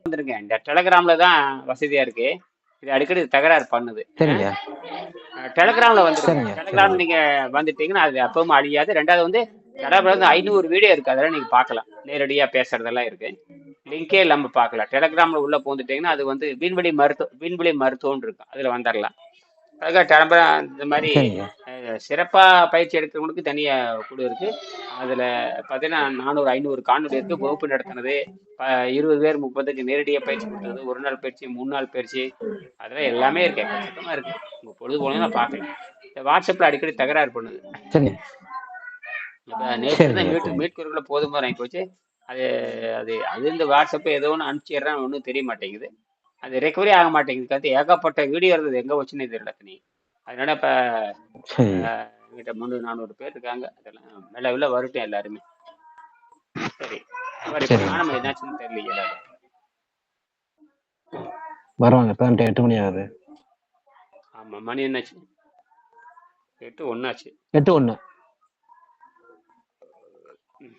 வந்துருங்க. இந்த டெலகிராம்ல தான் வசதியா இருக்கு. இது அடிக்கடி தகராறு பண்ணுது. சரிங்க டெலகிராம்ல வந்துருங்க. சரிங்க டெலகிராம் சரிங்க நீங்க வந்துட்டீங்கன்னா அது அப்பவும் அழியாது. ரெண்டாவது வந்து டெலகிராம்ல வந்து 500 வீடியோ இருக்கு. அதெல்லாம் நீங்க பார்க்கலாம். நேரடியா பேசுறதெல்லாம் இருக்கு. லிங்கே இல்லாம பார்க்கலாம். டெலகிராம்ல உள்ள போந்துட்டீங்கன்னா அது வந்து விண்வெளி மருத்துவம்னு இருக்கும். அதுல வந்துடலாம். அதுக்காக இந்த மாதிரி சரிங்க சிறப்பா பயிற்சி எடுக்கிறவங்களுக்கு தனியா குழு இருக்கு. அதுல பாத்தீங்கன்னா 400 500 காணொலி இருக்கு. வகுப்பு நடத்தினது 20 பேர் 30 நேரடியா பயிற்சி கொடுத்தது, ஒரு நாள் பயிற்சி, 3 நாள் பயிற்சி, அதெல்லாம் எல்லாமே இருக்கு. எக்கச்சக்கமா இருக்கு. உங்க பொழுது போனீங்கன்னா பார்க்கலாம். இந்த வாட்ஸ்அப்ல அடிக்கடி தகராறு பண்ணுது. சரிங்க இப்ப நேற்று தான் சரிங்க சரிங்க மீட்கிறதுக்குள்ள போதும் ஆகி போச்சு. அது அது அது இந்த வாட்ஸ்அப் ஏதோ ஒன்று அனுப்பிச்சிடுறேன், ஒன்றும் தெரிய மாட்டேங்குது. அது ரெக்கவரி ஆக மாட்டேங்குது. கருத்து ஏகப்பட்ட வீடியோ இருந்தது, எங்க வச்சுன்னே தெரியல தனி. அதனால இப்ப சரி என்கிட்ட 300-400 பேர் இருக்காங்க. அதெல்லாம் மெல்ல மெல்ல வரட்டும் எல்லாருமே. சரி, அவர் இப்ப சரிங்க காணாம சரி என்னாச்சுன்னு தெரியல எல்லாரும். வருவாங்க இப்போ 8 மணி ஆகுது ஆமா, மணி என்னாச்சு? 8:01 ஆச்சு. 8:01 ம்.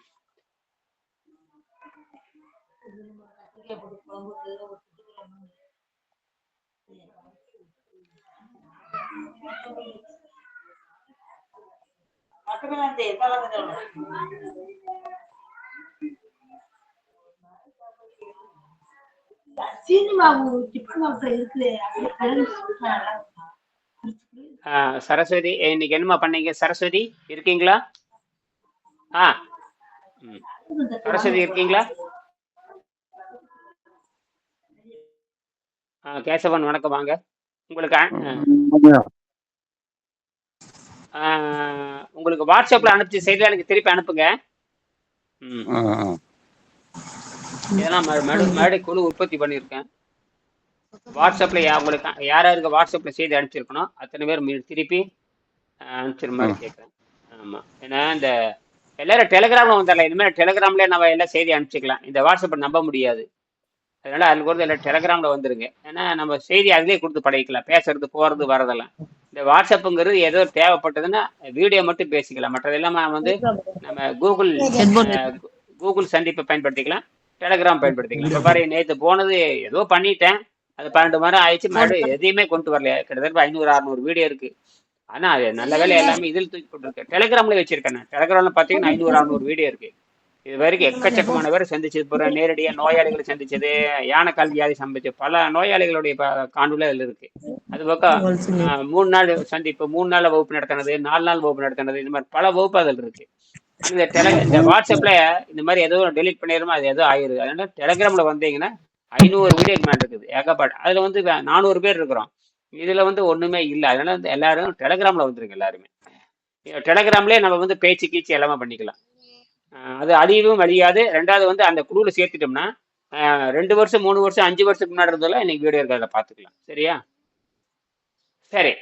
சரஸ்வதி, இன்னைக்கு என்னமா பண்ணீங்க? சரஸ்வதி இருக்கீங்களா? ஆ ம். சரஸ்வதி இருக்கீங்களா? கேசவன் வணக்கம், வாங்க. உங்களுக்கு உங்களுக்கு வாட்ஸ்அப்ல அனுப்பிச்சு செய்தியா எனக்கு திருப்பி அனுப்புங்க. ம். இதெல்லாம் மறுபடியும் குழு உற்பத்தி பண்ணியிருக்கேன். வாட்ஸ்அப்ல உங்களுக்கு யார் யாருக்கு வாட்ஸ்அப்ல செய்தி அனுப்பிச்சிருக்கணும் அத்தனை பேர் திருப்பி அனுப்பிச்சிரு மாதிரி கேட்குறேன். ஆமா, ஏன்னா இந்த எல்லாரும் டெலிகிராம்ல வந்துடலாம். இனிமேல் டெலிகிராம்ல நம்ம எல்லாம் செய்தி அனுப்பிச்சிக்கலாம். இந்த வாட்ஸ்அப்பை நம்ப முடியாது. அதனால அதுக்கு வந்து எல்லாம் டெலிகிராம்ல வந்துருங்க. ஏன்னா நம்ம செய்தி அதிலே கொடுத்து பழகிக்கலாம், பேசுறது போறது வரதெல்லாம். இந்த வாட்ஸ்அப்புங்கிறது ஏதோ தேவைப்பட்டதுன்னா வீடியோ மட்டும் பேசிக்கலாம். மற்றதெல்லாம் வந்து நம்ம கூகுள் சந்திப்பை பயன்படுத்திக்கலாம், டெலிகிராம் பயன்படுத்திக்கலாம். இப்ப பாரு, நேற்று போனது ஏதோ பண்ணிட்டேன், அது 12 மணி ஆயிடுச்சு. மறுபடியும் எதையுமே கொண்டு வரல. கிட்டத்தட்ட 500-600 வீடியோ இருக்கு. ஆனா அது நல்ல வேலை எல்லாமே இதில் தூக்கி போட்டுருக்கேன். டெலிகிராம்ல வச்சிருக்கேன். டெலிகிராம்ல பாத்தீங்கன்னா 500-600 வீடியோ இருக்கு. இது வரைக்கும் எக்கச்சக்கமான பேரை சந்திச்சது, பிற நேரடியா நோயாளிகளை சந்திச்சது, யானைக்கால் வியாதி சந்திச்ச பல நோயாளிகளுடைய காணொலி அதில் இருக்கு. அது பக்கம் 3 நாள் சந்திப்பு, 3 நாள் வகுப்பு நடத்தினது, 4 நாள் வகுப்பு நடத்தினது, இந்த மாதிரி பல வகுப்பு அதில் இருக்கு. இந்த வாட்ஸ்அப்ல இந்த மாதிரி ஏதோ டெலிட் பண்ணிடுமோ, அது ஏதோ ஆயிருது. அதனால டெலிகிராம்ல வந்தீங்கன்னா 500 வீடியோக்கு மேல இருக்குது, ஏகப்பாடு. அதுல வந்து 400 பேர் இருக்கிறோம். இதுல வந்து ஒண்ணுமே இல்லை. அதனால வந்து எல்லாரும் டெலிகிராம்ல வந்துருங்க. எல்லாருமே டெலிகிராம்லயே நம்ம வந்து பேச்சு கீச்சு எல்லாமே பண்ணிக்கலாம். அது அழியவும் அழியாது. ரெண்டாவது வந்து அந்த குழுல சேர்த்துட்டோம்னா 2 வருஷம் 3 வருஷம் 5 வருஷத்துக்கு முன்னாடி இருந்ததெல்லாம் இன்னைக்கு வீடியோ இருக்கிறத பார்த்துக்கலாம். சரியா? சரி.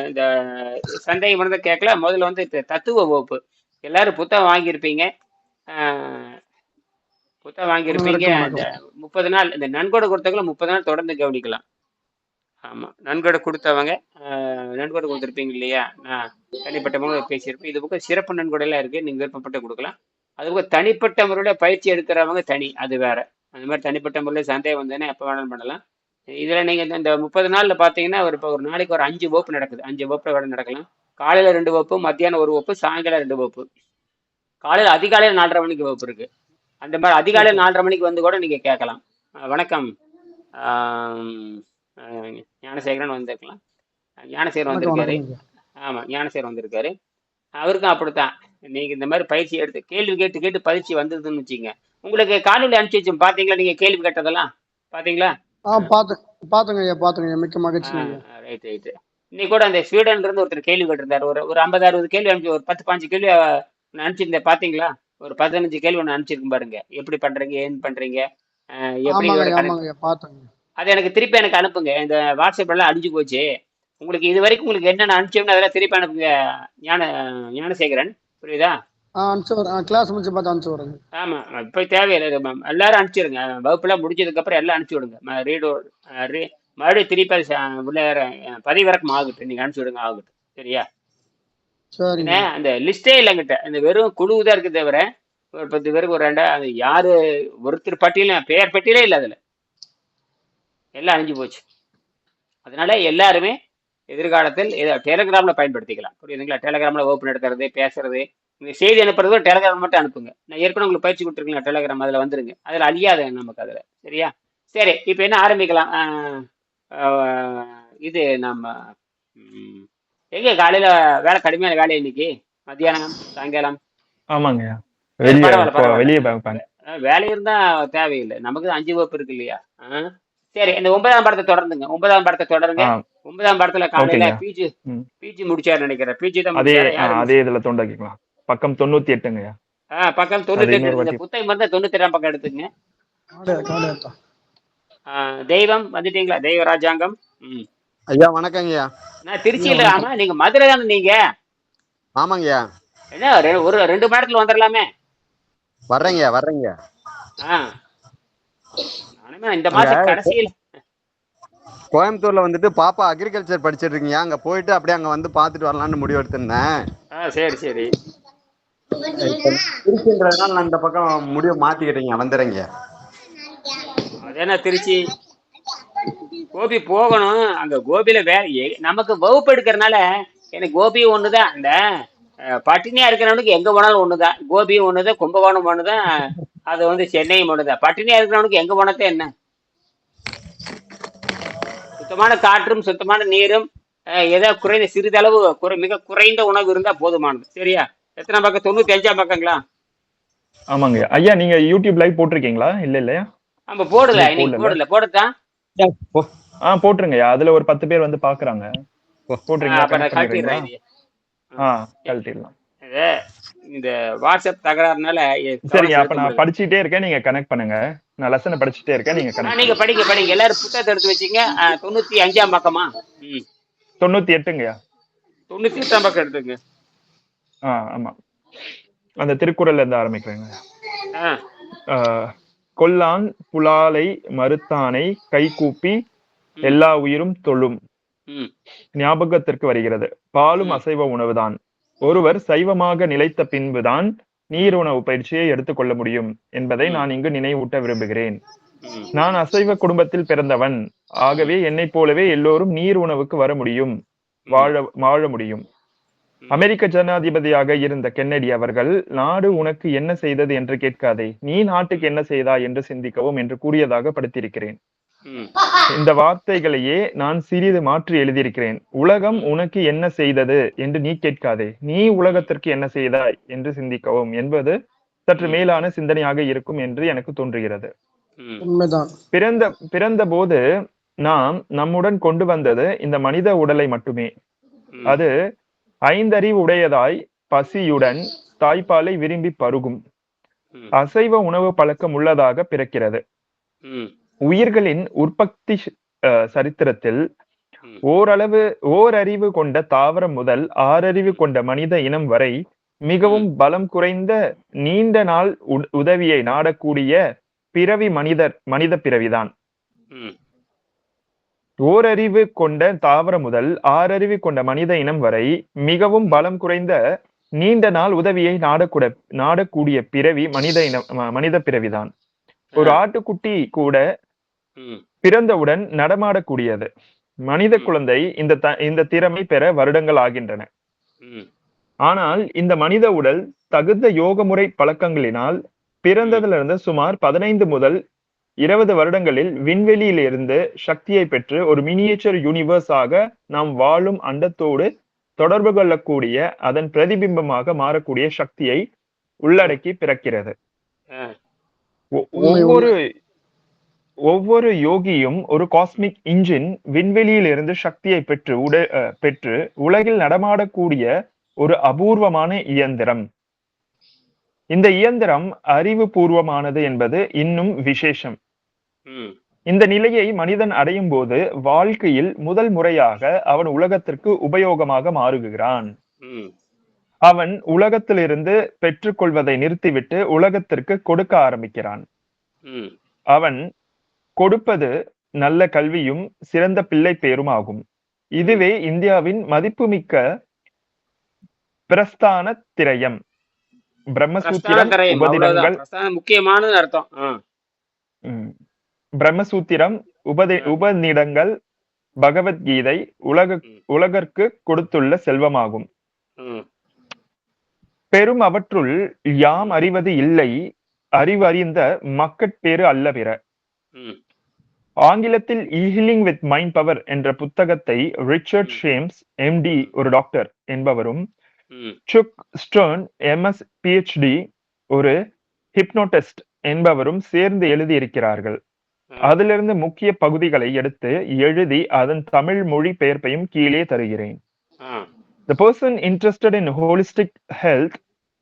இந்த சந்தேகம் வந்து கேட்கல. முதல்ல வந்து தத்துவ வகுப்பு எல்லாரும் புத்தகம் வாங்கியிருப்பீங்க. புத்தகம் வாங்கியிருப்பீங்க. இந்த 30 நாள் இந்த நன்கொடை கொடுத்தவங்களும் 30 நாள் தொடர்ந்து கவனிக்கலாம். ஆமா, நன்கொடை கொடுத்தவங்க நன்கொடை கொடுத்துருப்பீங்க இல்லையா? நான் தனிப்பட்ட முறையில் பேசியிருப்பேன். இது பக்கம் சிறப்பு நன்கொடை எல்லாம் இருக்கு, நீங்க விருப்பப்பட்டு கொடுக்கலாம். அதுபோக தனிப்பட்ட முறையில் பயிற்சி எடுக்கிறவங்க தனி, அது வேற. அந்த மாதிரி தனிப்பட்ட முறையில் சந்தேகம் வந்தேன்னா எப்போ வேணாலும் பண்ணலாம். இதுல நீங்க இந்த 30 நாள்ல பாத்தீங்கன்னா ஒரு நாளைக்கு ஒரு 5 வகுப்பு நடக்குது. 5 வகுப்பு வேலை நடக்கலாம். காலையில 2 வகுப்பு, மத்தியானம் 1 வகுப்பு, சாயங்காலம் 2 வகுப்பு. காலையில அதிகாலையில் 4:30 மணிக்கு வகுப்பு இருக்கு. அந்த மாதிரி அதிகாலையில் 4:30 மணிக்கு வந்து கூட நீங்க கேட்கலாம். வணக்கம், ஞானசேகரன் வந்திருக்கலாம். ஞானசேகர் வந்திருக்காரு. ஆமா, ஞானசேகர் வந்திருக்காரு. அவருக்கும் அப்படித்தான். நீங்க இந்த மாதிரி பயிற்சி எடுத்து கேள்வி கேட்டு கேட்டு பயிற்சி வந்ததுன்னு வச்சுங்க. உங்களுக்கு காலையில அனுப்பிச்சு வச்சோம், பாத்தீங்களா? நீங்க கேள்வி கேட்டதெல்லாம் பாத்தீங்களா? பாத்துங்க. மிக்க மகிழ்ச்சி. Right right. இன்னைக்கு கூட அந்த ஸ்வீடன்ல இருந்து ஒருத்தர் கேள்வி கேட்டிருந்தாரு. ஒரு 50-60 கேள்வி அனுப்பிச்சு, ஒரு 10-15 கேள்வி அனுப்பிச்சிருந்தேன். பாத்தீங்களா? ஒரு 15 கேள்வி ஒன்று அனுப்பிச்சிருக்கும் பாருங்க. எப்படி பண்றீங்க, ஏன் பண்றீங்க, எப்படி அது எனக்கு திருப்பி எனக்கு அனுப்புங்க. இந்த வாட்ஸ்அப் எல்லாம் அழிஞ்சு போச்சு. உங்களுக்கு இது வரைக்கும் உங்களுக்கு என்னென்ன அனுப்பிச்சோம்னு அதெல்லாம் திருப்பி அனுப்புங்க. ஞானசேகரன், புரியுதா? கிளாஸ் முடிச்சு பார்த்து அனுப்பிச்சு விடுங்க. ஆமா, இப்ப தேவையில்லை. எல்லாரும் அனுப்பிச்சிருங்க. வகுப்புலாம் முடிஞ்சதுக்கு அப்புறம் எல்லாம் அனுப்பிச்சு விடுங்க. மறுபடியும் திருப்பி உள்ள பதிவிறக்கம் ஆகட்டும், நீங்க அனுப்பிச்சு விடுங்க, ஆகட்டும். சரியா? அந்த லிஸ்டே இல்லைங்கிட்ட, இந்த வெறும் குழு தான் இருக்கு தவிர ஒரு 10 பேருக்கு ஒரு 2 அது யாரு ஒருத்தர் பட்டியல பெயர் பட்டியலே இல்ல அதுல. எல்லாம் அழிஞ்சு போச்சு. அதனால எல்லாருமே எதிர்காலத்தில் டெலிகிராம்ல பயன்படுத்திக்கலாம். புரியுதுங்களா? டெலிகிராம்ல வகுப்பு நடத்துறது, பேசுறது, நீங்க செய்தி அனுப்புறது டெலிகிராம் மட்டும் அனுப்புங்க. நான் ஏற்கனவே உங்களுக்கு பயிற்சி கொடுத்துருக்கேன் டெலிகிராம், அதுல வந்துருங்க. அதுல அழியாது நமக்கு அதுல. சரியா? சரி, இப்ப என்ன ஆரம்பிக்கலாம்? இது நம்ம ம், எங்க காலையில வேலை கடுமையான வேலை இன்னைக்கு மத்தியானம் சாயங்காலம்? ஆமாங்க. சரி, வெளிய பரவாயில்ல பரவாயில்ல. வெளிய பார்ப்பாங்க. வேலை இருந்தா தேவையில்லை, நமக்கு 5 வகுப்பு இருக்கு இல்லையா? சரி, இந்த 9ஆம் படத்தை தொடர்ந்துங்க. 9ஆம் படத்தை தொடருங்க. ஆ 9ஆம் படத்துல காலையில ஓகேங்கய்யா. பிஜி ம். பிஜி முடிச்சாரு நினைக்கிறேன். பிஜி தான் அதே முடிச்சாரு. யாரு அதே முடிச்சு? இதுல தொண்டாக்கிக்கலாம். பக்கம் 98ங்கய்யா. பக்கம் அது 98 இன்னொரு இருக்குங்க. வாட்டி. புத்தகம் இருந்தா 98ஆம் பக்கம் எடுத்துங்க. காடு ஏத்தா. தெய்வம் வந்துட்டீங்களா? தெய்வ ராஜாங்கம். ம். ஐயா வணக்கங்கய்யா. நான் ஐயா திருச்சியில. வணக்கம். ஆமா, நீங்க மதுரை தானே நீங்க? ஆமாங்கய்யா. என்ன ஒரு 2 மணி நேரத்துல வந்துடலாமே. வர்றேங்க. ஆ நானுமே இந்த அங்க மாசம் கடைசியில். கோயம்புத்தூர்ல வந்துட்டு பாப்பா அக்ரிகல்ச்சர் படிச்சிட்டு இருக்கீங்க, அங்க போயிட்டு அப்படியே அங்க வந்து பாத்துட்டு வரலாம்னு முடிவு எடுத்திருந்தேன். சரி சரி. இப்ப திருச்சின்றதுனால நான் இந்த பக்கம் முடிவு மாத்திக்கிட்டீங்க, வந்துடுறேங்க. அது என்ன திருச்சி கோபி போகணும். அங்க கோபியில நமக்கு வகுப்பு எடுக்கிறதுனால எனக்கு கோபி ஒண்ணுதான். இந்த பட்டினியா இருக்கிறவனுக்கு எங்க போனாலும் ஒண்ணுதான். கோபியும் ஒண்ணுதான், கும்பகோணம் ஒண்ணுதான், அது வந்து சென்னையும் ஒண்ணுதான். பட்டினியா இருக்கிறவனுக்கு எங்க போனதே என்ன? சுத்தமான காற்றும் சுத்தமான நீரும் ஏதோ குறைந்த சிறிதளவு மிக குறைந்த உணவு இருந்தா போதுமானது. சரியா? எத்தனை பக்கம்? 95ஆம் பக்கங்களா? ஆமாங்கய்யா. ஐயா நீங்க யூடியூப் லைவ் போட்டிருக்கீங்களா? இல்லையா? நம்ம போடல, இன்னைக்கு இன்னைக்கு போடல. போடல. போடத்தான். போட்டுருங்கய்யா. அதுல ஒரு 10 பேர் வந்து பாக்குறாங்க. போட்டுறீங்களா? அப்ப நான் கனெக்ட் பண்ணிடுறீங்களா? கழட்டிடுறேன் இது. கழட்டிடலாம். இது இந்த வாட்ஸ்அப் தகராறுனால கவனம் சரிங்க. அப்ப செலுத்த நான் முடியல. படிச்சுட்டே இருக்கேன், நீங்க கனெக்ட் பண்ணுங்க. நான் லெசனை படிச்சுட்டே இருக்கேன், நீங்க கனெக்ட் நீங்க பண்ணுங்க. படிங்க. எல்லாரும் புத்தகத்தை எடுத்து வச்சுங்க. 95ஆம் பக்கமா? 98ங்கய்யா. 98ஆம் பக்கம் எடுத்துங்க. ஆமா. அந்த திருக்குறள்ல இருந்து ஆரம்பிக்கிறேங்க. ஆ, கொல்லான் புலாலை மறுத்தானை கைகூப்பி ம், எல்லா உயிரும் தொழும் ம், ஞாபகத்திற்கு வருகிறது. பாலும் ம், அசைவ உணவுதான். ஒருவர் சைவமாக நிலைத்த பின்புதான் நீர் உணவு பயிற்சியை எடுத்துக்கொள்ள முடியும் என்பதை ம், நான் இங்கு நினைவூட்ட விரும்புகிறேன். ம், நான் அசைவ குடும்பத்தில் பிறந்தவன். ஆகவே என்னைப் போலவே எல்லோரும் நீர் உணவுக்கு வர முடியும், வாழ முடியும். அமெரிக்க ஜனாதிபதியாக இருந்த கென்னடி அவர்கள், நாடு உனக்கு என்ன செய்தது என்று கேட்காதே, நீ நாட்டுக்கு என்ன செய்தாய் என்று சிந்திக்கவும் என்று கூறியதாக படித்திருக்கிறேன். ம், இந்த வார்த்தைகளையே நான் சிறிது மாற்றி எழுதியிருக்கிறேன். உலகம் உனக்கு என்ன செய்தது என்று நீ கேட்காதே, நீ உலகத்திற்கு என்ன செய்தாய் என்று சிந்திக்கவும் என்பது சற்று மேலான சிந்தனையாக இருக்கும் என்று எனக்கு தோன்றுகிறது. உண்மைதான். பிறந்த போது நாம் நம்முடன் கொண்டு வந்தது இந்த மனித உடலை மட்டுமே. அது 5 அறிவு உடையதாய் பசியுடன் தாய்ப்பாலை விரும்பி பருகும். அசைவ உணவு பழக்கம் உள்ளதாக பிறக்கிறது. உயிர்களின் உற்பத்தி சரித்திரத்தில் ஓரறிவு கொண்ட தாவரம் முதல் 6 அறிவு கொண்ட மனித இனம் வரை மிகவும் பலம் குறைந்த நீண்ட நாள் உதவியை நாடக்கூடிய பிறவி மனித பிறவிதான். ஓரறிவு கொண்ட தாவரம் முதல் 6 அறிவு கொண்ட மனித இனம் வரை மிகவும் பலம் குறைந்த நீண்ட நாள் உதவியை நாடக்கூடிய பிறவி மனித பிறவிதான். ஒரு ஆட்டுக்குட்டி கூட பிறந்தவுடன் நடமாடக்கூடியது. மனித குழந்தை இந்த திறமை பெற வருடங்கள் ஆகின்றன. ஆனால் இந்த மனித உடல் தகுந்த யோக முறை பழக்கங்களினால் பிறந்ததிலிருந்து சுமார் 15 முதல் 20 வருடங்களில் விண்வெளியில் இருந்து சக்தியை பெற்று ஒரு மினியேச்சர் யூனிவர்ஸ் ஆக நாம் வாழும் அண்டத்தோடு தொடர்பு கொள்ளக்கூடிய அதன் பிரதிபிம்பமாக மாறக்கூடிய சக்தியை உள்ளடக்கி பிறக்கிறது. ஒவ்வொரு யோகியும் ஒரு காஸ்மிக் இன்ஜின் விண்வெளியில் இருந்து சக்தியை பெற்று உலகில் நடமாடக்கூடிய ஒரு அபூர்வமான இயந்திரம். இந்த இயந்திரம் அறிவுபூர்வமானது என்பது இன்னும் விசேஷம். இந்த நிலையை மனிதன் அடையும் போது வாழ்க்கையில் முதல் முறையாக அவன் உலகத்திற்கு உபயோகமாக மாறுகிறான். அவன் உலகத்திலிருந்து பெற்றுக்கொள்வதை நிறுத்திவிட்டு உலகத்திற்கு கொடுக்க ஆரம்பிக்கிறான். அவன் கொடுப்பது நல்ல கல்வியும் சிறந்த பிள்ளை பேரும் ஆகும். இதுவே இந்தியாவின் மதிப்புமிக்க பிரஸ்தான திரயம். பிரஸ்தான பிரம்மசூத்திரம் திரயம் அவ்வளவுதான். உபதிடங்கள் பிரஸ்தானம் முக்கியமானது அர்த்தம். ம். பிரம்மசூத்திரம் ஆ. உபநிடங்கள் பகவத்கீதை ம். உலகற்கு கொடுத்துள்ள செல்வமாகும். ம். பெரும் அவற்றுள் யாம் அறிவது இல்லை, அறிவறிந்த மக்கட்பேறு அல்ல பிற. ம். ஆங்கிலத்தில் ஹீலிங் வித் மைண்ட் பவர் என்ற புத்தகத்தை ரிச்சர்ட் ம். ஷேம்ஸ் எம்டி, ஒரு டாக்டர் என்பவரும், ம். சுக் ஸ்டர்ன் எம்எஸ் பிஹெச்டி, ஒரு ஹிப்னோட்டிஸ்ட் என்பவரும் சேர்ந்து எழுதியிருக்கிறார்கள். ஆ. அதிலிருந்து முக்கிய பகுதிகளை எடுத்து எழுதி அதன் தமிழ் மொழி பெயர்ப்பையும் கீழே தருகிறேன். ஆ. The person interested in holistic health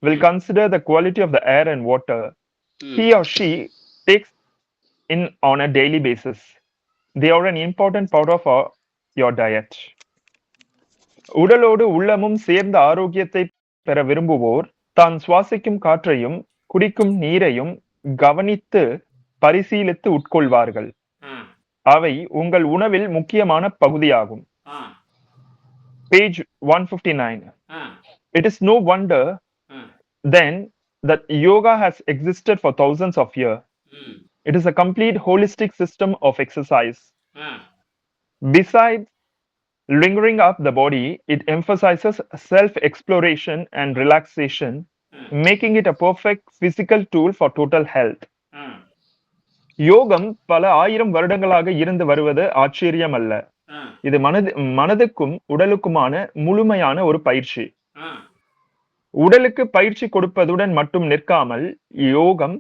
will ம். consider the quality of the air and water ம். he or she takes in on a daily basis. They are an important part of your diet. உடலோடு உள்ளமும் சேர்ந்த ஆரோக்கியத்தை பெற விரும்புவோர் தான் சுவாசிக்கும் காற்றையும் குடிக்கும் நீரையும் கவனித்து பரிசீலித்து உட்கொள்வார்கள். ஆ. அவை உங்கள் உணவில் முக்கியமான பகுதியாகும். ஆ. Page 159. Ah. It is no wonder ah. then that yoga has existed for thousands of years. ம். It is a complete holistic system of exercise. Ah. Besides lingering up the body, it emphasizes self-exploration and relaxation, ah. making it a perfect physical tool for total health. ஆ. யோகம் பல ஆயிரம் வருடங்களாக இருந்து வருவது ஆச்சரியம் அல்ல. ஆ. இது மனதுக்கும் உடலுக்குமான முழுமையான ஒரு பயிற்சி. ஆ. உடலுக்கு பயிற்சி கொடுப்பதுடன் மட்டும் நிற்காமல் யோகம்